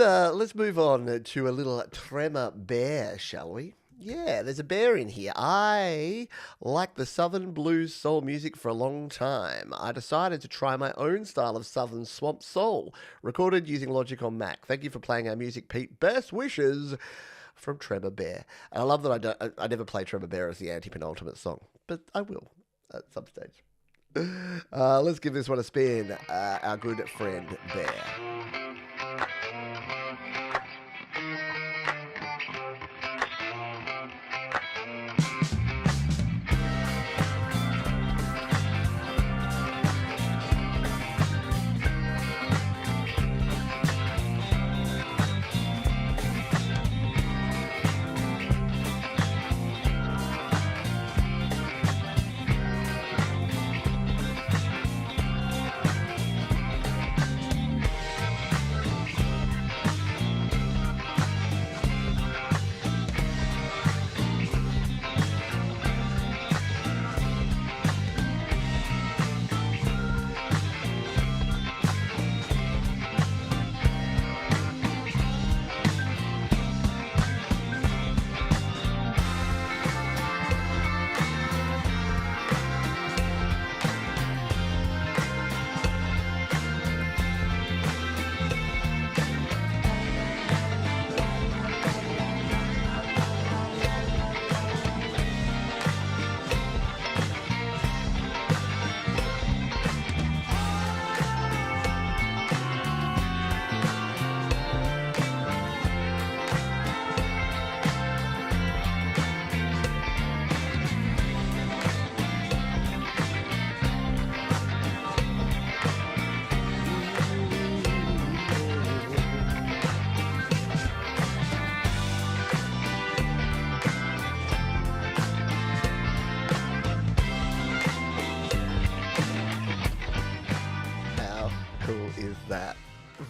move on to a little Tremor Bear, shall we? Yeah, there's a bear in here. I like the Southern blues soul music for a long time. I decided to try my own style of Southern swamp soul, recorded using Logic on Mac. Thank you for playing our music, Pete. Best wishes from Tremor Bear. And I love that I never play Tremor Bear as the anti-penultimate song, but I will at some stage. Let's give this one a spin. Our good friend Bear.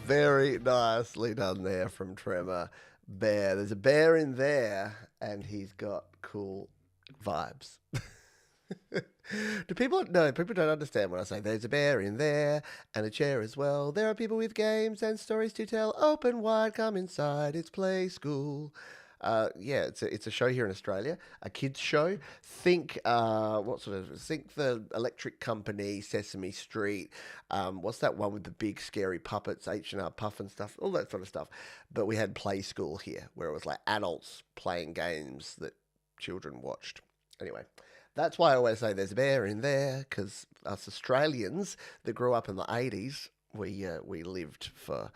Very nicely done there from Tremor Bear. There's a bear in there, and he's got cool vibes. People don't understand when I say there's a bear in there and a chair as well. There are people with games and stories to tell. Open wide, come inside. It's Play School. Yeah, it's a show here in Australia, a kids show. Think think the Electric Company, Sesame Street. What's that one with the big scary puppets, H&R Puff and stuff, all that sort of stuff. But we had Play School here, where it was like adults playing games that children watched. Anyway, that's why I always say there's a bear in there, because us Australians that grew up in the 80s, we lived for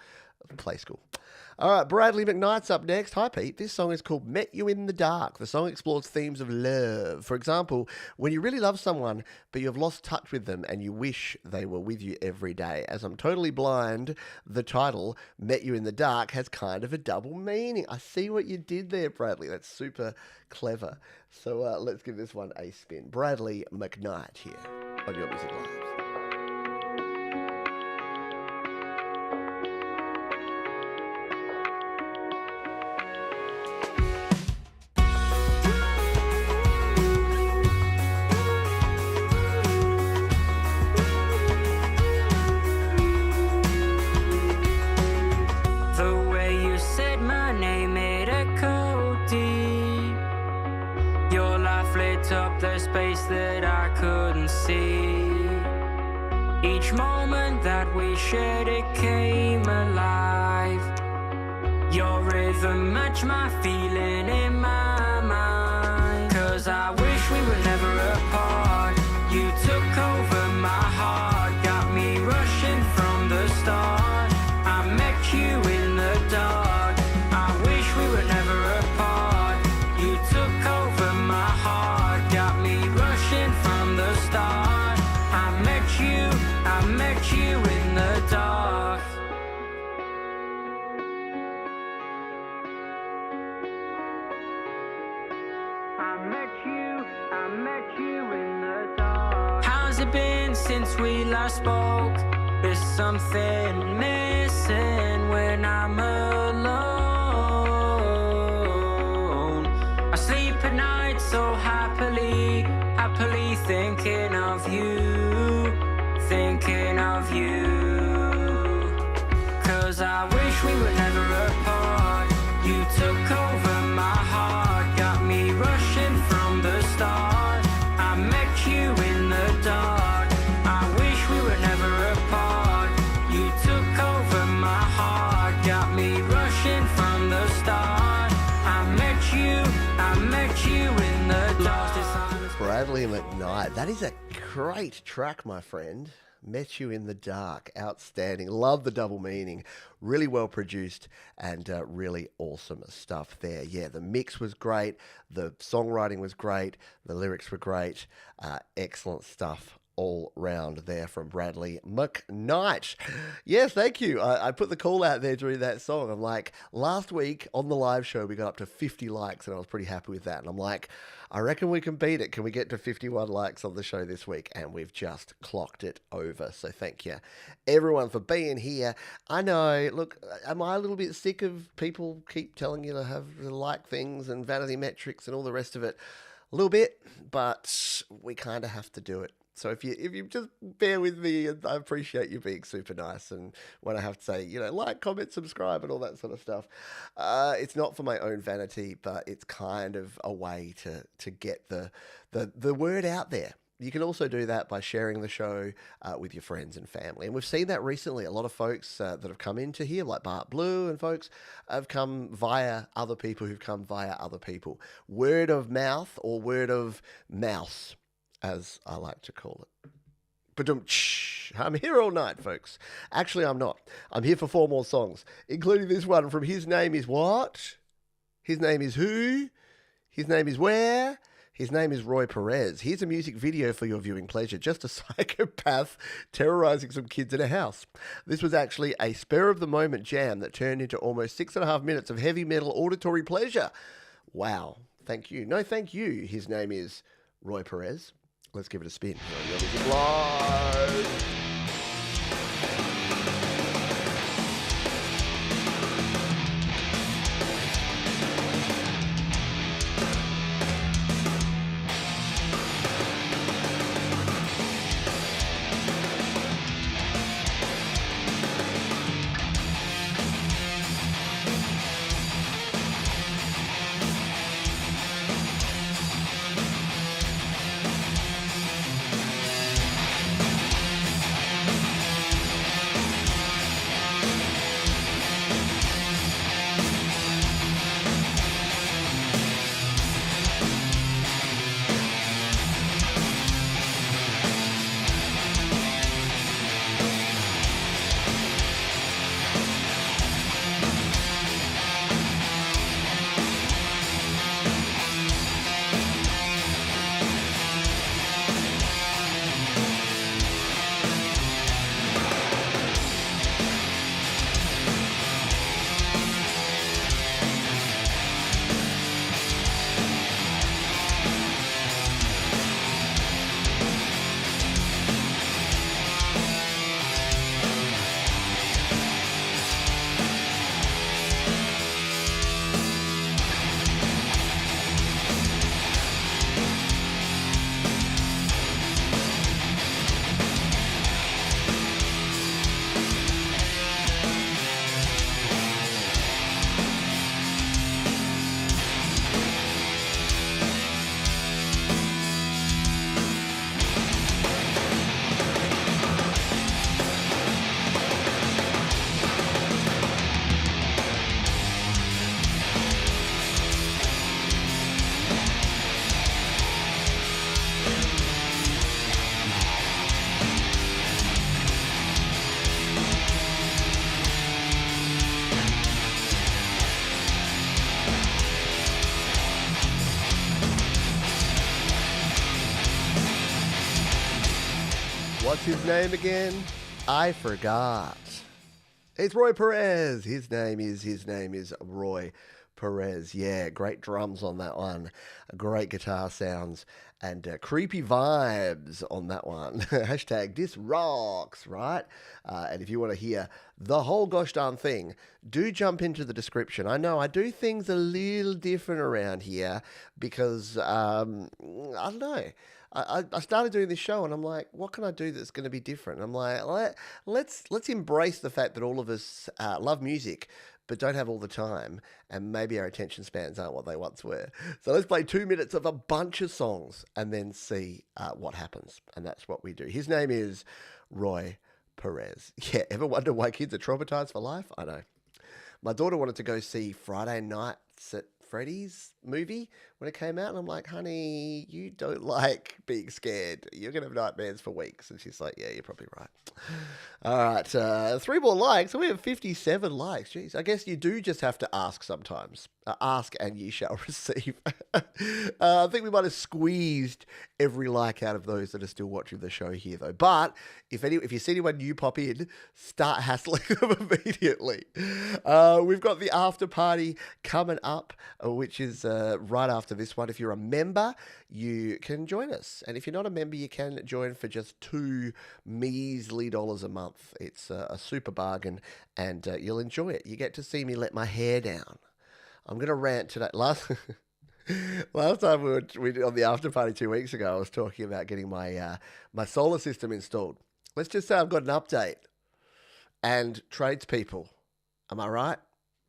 Play School. All right, Bradley McKnight's up next. Hi, Pete. This song is called Met You in the Dark. The song explores themes of love. For example, when you really love someone, but you have lost touch with them and you wish they were with you every day. As I'm totally blind, the title, Met You in the Dark, has kind of a double meaning. I see what you did there, Bradley. That's super clever. So let's give this one a spin. Bradley McKnight here on Your Music Live. Up the space that I couldn't see. Each moment that we shared, it came alive. Your rhythm matched my feeling in my mind. 'Cause I wish we were never apart. You took over my heart. it been since we last spoke? There's something missing when I'm alone. I sleep at night so happily, happily thinking of you, thinking of you. 'Cause I wish we were never apart. You took over my heart, got me rushing from the start. I met you in the dark. I wish we were never apart. You took over my heart, got me rushing from the start. I met you in the dark. Bradley McKnight. That is a great track, my friend. Met You in the Dark. Outstanding. Love the double meaning. Really well produced and really awesome stuff there. Yeah, the mix was great. The songwriting was great. The lyrics were great. Excellent stuff all round there from Bradley McKnight. Yes, thank you. I put the call out there during that song. I'm like, last week on the live show, we got up to 50 likes and I was pretty happy with that. And I'm like, I reckon we can beat it. Can we get to 51 likes on the show this week? And we've just clocked it over. So thank you, everyone, for being here. I know, look, am I a little bit sick of people keep telling you to like things and vanity metrics and all the rest of it? A little bit, but we kind of have to do it. So if you just bear with me, and I appreciate you being super nice, and when I have to say, like, comment, subscribe, and all that sort of stuff, it's not for my own vanity, but it's kind of a way to get the word out there. You can also do that by sharing the show with your friends and family. And we've seen that recently. A lot of folks that have come into here, like Bart Blue and folks, have come via other people who've come via other people. Word of mouth, or word of mouse, as I like to call it. But I'm here all night, folks. Actually, I'm not. I'm here for 4 more songs, including this one from His Name Is What? His Name Is Who? His Name Is Where? His name is Roy Perez. Here's a music video for your viewing pleasure. Just a psychopath terrorizing some kids in a house. This was actually a spur of the moment jam that turned into almost 6.5 minutes of heavy metal auditory pleasure. Wow. Thank you. No, thank you. His name is Roy Perez. Let's give it a spin here on Your Music Live. What's his name again? I forgot. It's Roy Perez. His name is Roy Perez. Yeah, great drums on that one. Great guitar sounds and creepy vibes on that one. Hashtag this rocks, right? And if you want to hear the whole gosh darn thing, do jump into the description. I know I do things a little different around here because, I don't know. I started doing this show and I'm like, what can I do that's going to be different? And I'm like, let's embrace the fact that all of us love music, but don't have all the time, and maybe our attention spans aren't what they once were. So let's play 2 minutes of a bunch of songs and then see what happens. And that's what we do. His name is Roy Perez. Yeah, ever wonder why kids are traumatized for life? I know. My daughter wanted to go see Friday Nights at Freddy's movie when it came out, and I'm like, honey, you don't like being scared. You're going to have nightmares for weeks. And she's like, yeah, you're probably right. All right, 3 more likes. So we have 57 likes. Jeez, I guess you do just have to ask sometimes. Ask and ye shall receive. I think we might have squeezed every like out of those that are still watching the show here, though. But if you see anyone new pop in, start hassling them immediately. We've got the after party coming up, which is right after this one. If you're a member, you can join us. And if you're not a member, you can join for just $2 measly a month. It's a super bargain, and you'll enjoy it. You get to see me let my hair down. I'm going to rant today. Last time we did on the after party 2 weeks ago, I was talking about getting my my solar system installed. Let's just say I've got an update. And tradespeople, am I right?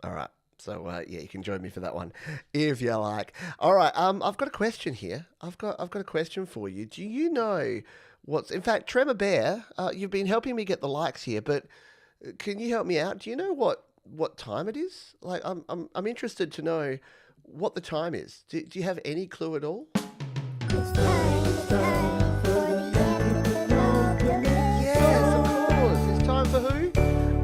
All right. So yeah, you can join me for that one if you like. All right. I've got a question here. I've got a question for you. Do you know what's? In fact, Tremor Bear, you've been helping me get the likes here, but can you help me out? Do you know what time it is? Like, I'm interested to know what the time is. Do you have any clue at all? Yes, of course. It's time for who?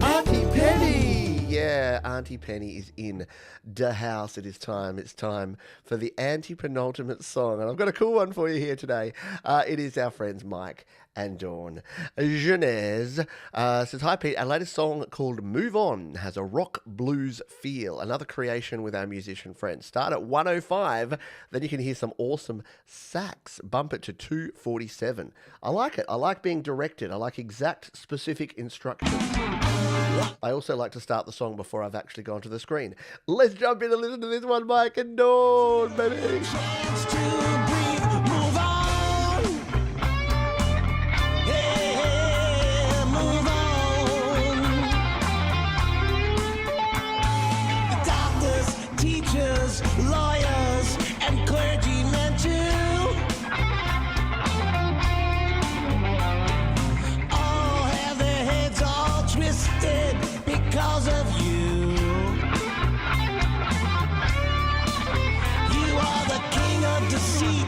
Auntie Penny. Yeah, Auntie Penny is in the house. It is time. It's time for the anti-penultimate song. And I've got a cool one for you here today. It is our friends Mike and Dawn. Genez says, hi Pete, our latest song called Move On has a rock blues feel. Another creation with our musician friends. Start at 105, then you can hear some awesome sax. Bump it to 247. I like it. I like being directed. I like exact specific instructions. I also like to start the song before I've actually gone to the screen. Let's jump in and listen to this one, Mike and Dawn, baby. Lawyers and clergymen too, all have their heads all twisted because of you. You are the king of deceit.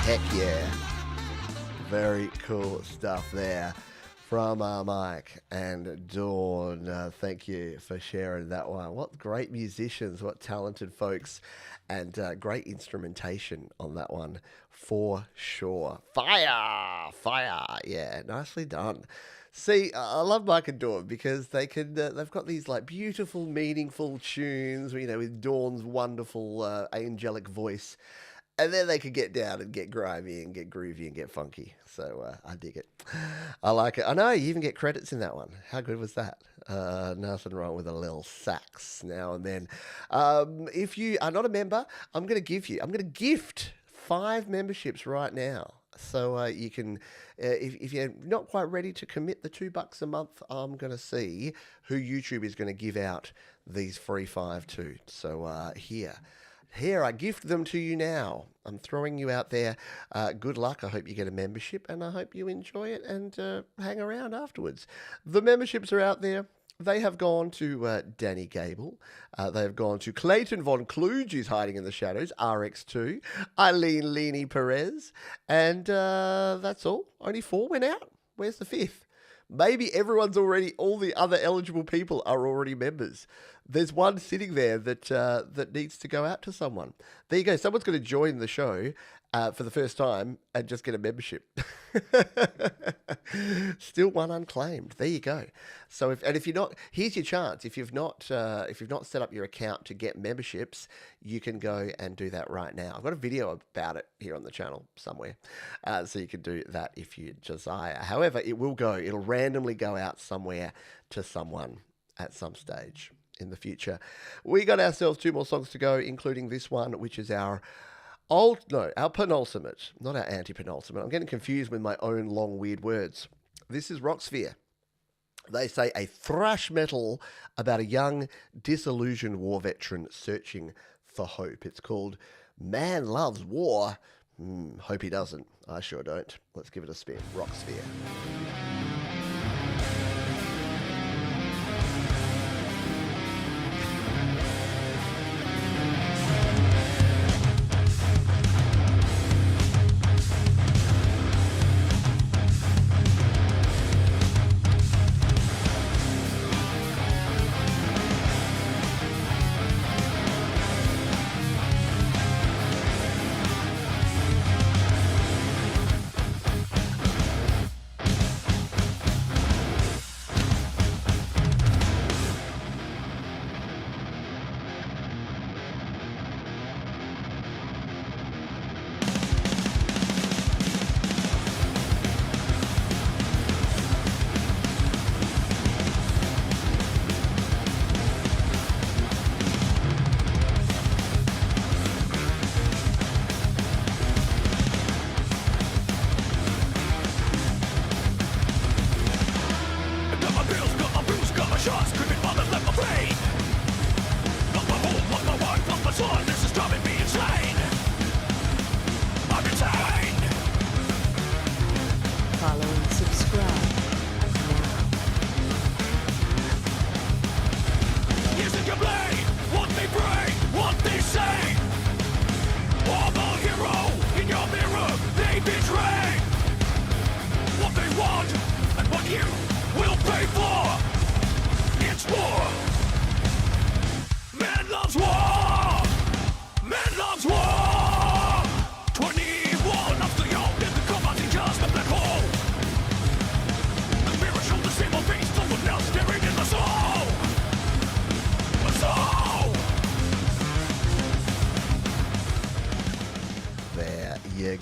Heck yeah. Very cool stuff there from Mike and Dawn. Thank you for sharing that one. What great musicians, what talented folks, and great instrumentation on that one for sure. Fire! Yeah, nicely done. See, I love Mike and Dawn because they can. They've got these like beautiful, meaningful tunes, with Dawn's wonderful angelic voice. And then they could get down and get grimy and get groovy and get funky. So I dig it. I like it. I know you even get credits in that one. How good was that? Nothing wrong with a little sax now and then. If you are not a member, I'm going to gift 5 memberships right now. So you can, if you're not quite ready to commit the $2 a month, I'm going to see who YouTube is going to give out these free 5 to. So Here, I gift them to you now. I'm throwing you out there. Good luck. I hope you get a membership, and I hope you enjoy it and hang around afterwards. The memberships are out there. They have gone to Danny Gable. They have gone to Clayton Von Kluge, who's hiding in the shadows, RX2, Eileen Leany Perez, and that's all. Only 4 went out. Where's the 5th? Maybe all the other eligible people are already members. There's one sitting there that needs to go out to someone. There you go. Someone's going to join the show for the first time and just get a membership. Still one unclaimed. There you go. So if you're not, here's your chance. If you've not set up your account to get memberships, you can go and do that right now. I've got a video about it here on the channel somewhere, so you can do that if you desire. However, it'll randomly go out somewhere to someone at some stage in the future. We got ourselves 2 more songs to go, including this one, which is our penultimate, not our anti-penultimate. I'm getting confused with my own long, weird words. This is Rocksphere. They say a thrash metal about a young, disillusioned war veteran searching for hope. It's called Man Loves War. Hope he doesn't. I sure don't. Let's give it a spin. Rocksphere.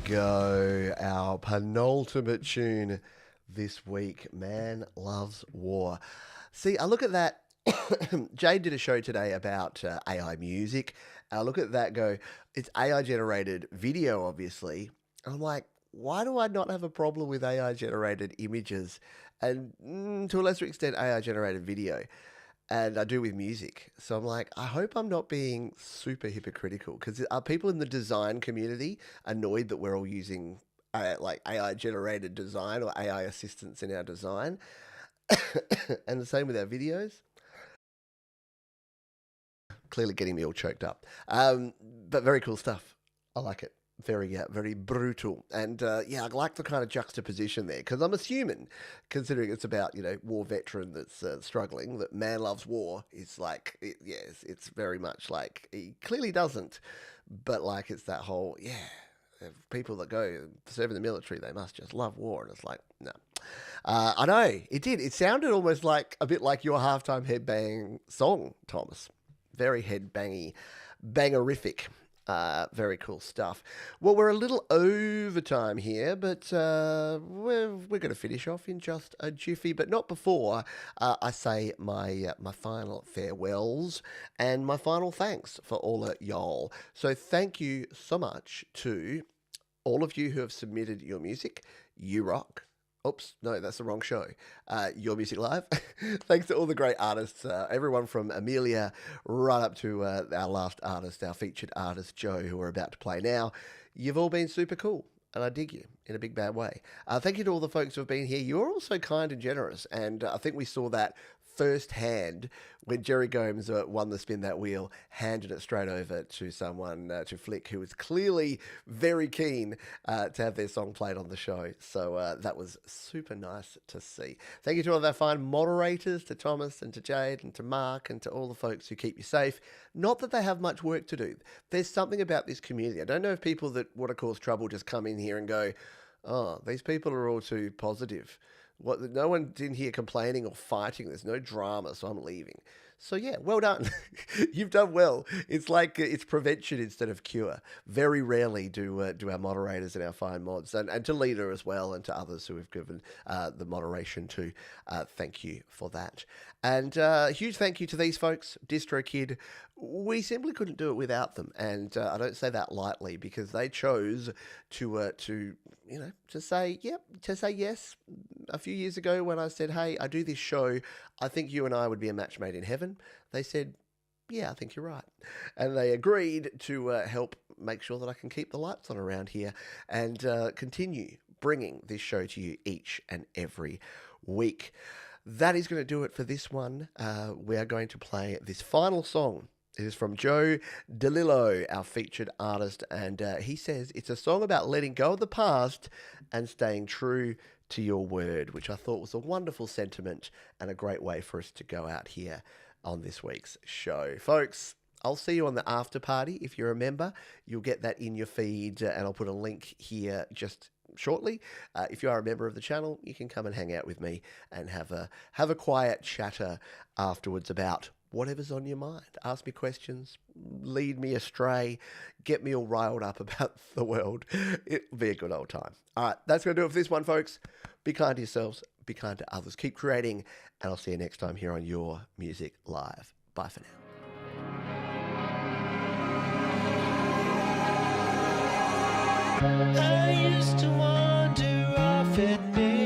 Go, our penultimate tune this week, Man Loves War. See, I look at that. Jade did a show today about AI music. I look at that, go, it's AI generated video, obviously. And I'm like, why do I not have a problem with AI generated images and to a lesser extent AI generated video? And I do with music. So I'm like, I hope I'm not being super hypocritical, because are people in the design community annoyed that we're all using like AI generated design or AI assistance in our design? And the same with our videos. Clearly getting me all choked up. But very cool stuff. I like it. very brutal. And yeah, I like the kind of juxtaposition there, because I'm assuming, considering it's about, war veteran that's struggling, that man loves war is like, yes, it's very much like he clearly doesn't, but like it's that whole, people that go serve in the military, they must just love war. And it's like, no. I know, it did. It sounded almost like a bit like your halftime headbang song, Thomas. Very headbangy, bangerific. Very cool stuff. Well, we're a little over time here, but we're going to finish off in just a jiffy, but not before I say my final farewells and my final thanks for all of y'all. So thank you so much to all of you who have submitted your music. You rock. Oops, no, that's the wrong show. Your Music Live. Thanks to all the great artists, everyone from Amelia right up to our last artist, our featured artist, Joe, who we're about to play now. You've all been super cool, and I dig you in a big bad way. Thank you to all the folks who have been here. You're also kind and generous, and I think we saw that firsthand when Jerry Gomes won the Spin That Wheel, handed it straight over to someone, to Flick, who was clearly very keen to have their song played on the show. So that was super nice to see. Thank you to all of our fine moderators, to Thomas and to Jade and to Mark and to all the folks who keep you safe. Not that they have much work to do. There's something about this community. I don't know if people that want to cause trouble just come in here and go, oh, these people are all too positive. No one's in here complaining or fighting. There's no drama, so I'm leaving. So yeah, well done. You've done well. It's like it's prevention instead of cure. Very rarely do our moderators and our fine mods, and to Leader as well, and to others who have given the moderation to. Thank you for that. And huge thank you to these folks, DistroKid. We simply couldn't do it without them, and I don't say that lightly, because they chose to say yes. A few years ago, when I said, "Hey, I do this show, I think you and I would be a match made in heaven," they said, "Yeah, I think you're right," and they agreed to help make sure that I can keep the lights on around here and continue bringing this show to you each and every week. That is going to do it for this one. We are going to play this final song. It is from Joe DeLillo, our featured artist, and he says it's a song about letting go of the past and staying true to your word, which I thought was a wonderful sentiment and a great way for us to go out here on this week's show. Folks, I'll see you on the after party. If you're a member, you'll get that in your feed, and I'll put a link here just shortly. If you are a member of the channel, you can come and hang out with me and have a quiet chatter afterwards about whatever's on your mind. Ask me questions, lead me astray, get me all riled up about the world. It'll be a good old time. All right, that's going to do it for this one, folks. Be kind to yourselves, be kind to others, keep creating, and I'll see you next time here on Your Music Live. Bye for now. I used to wander off at midnight.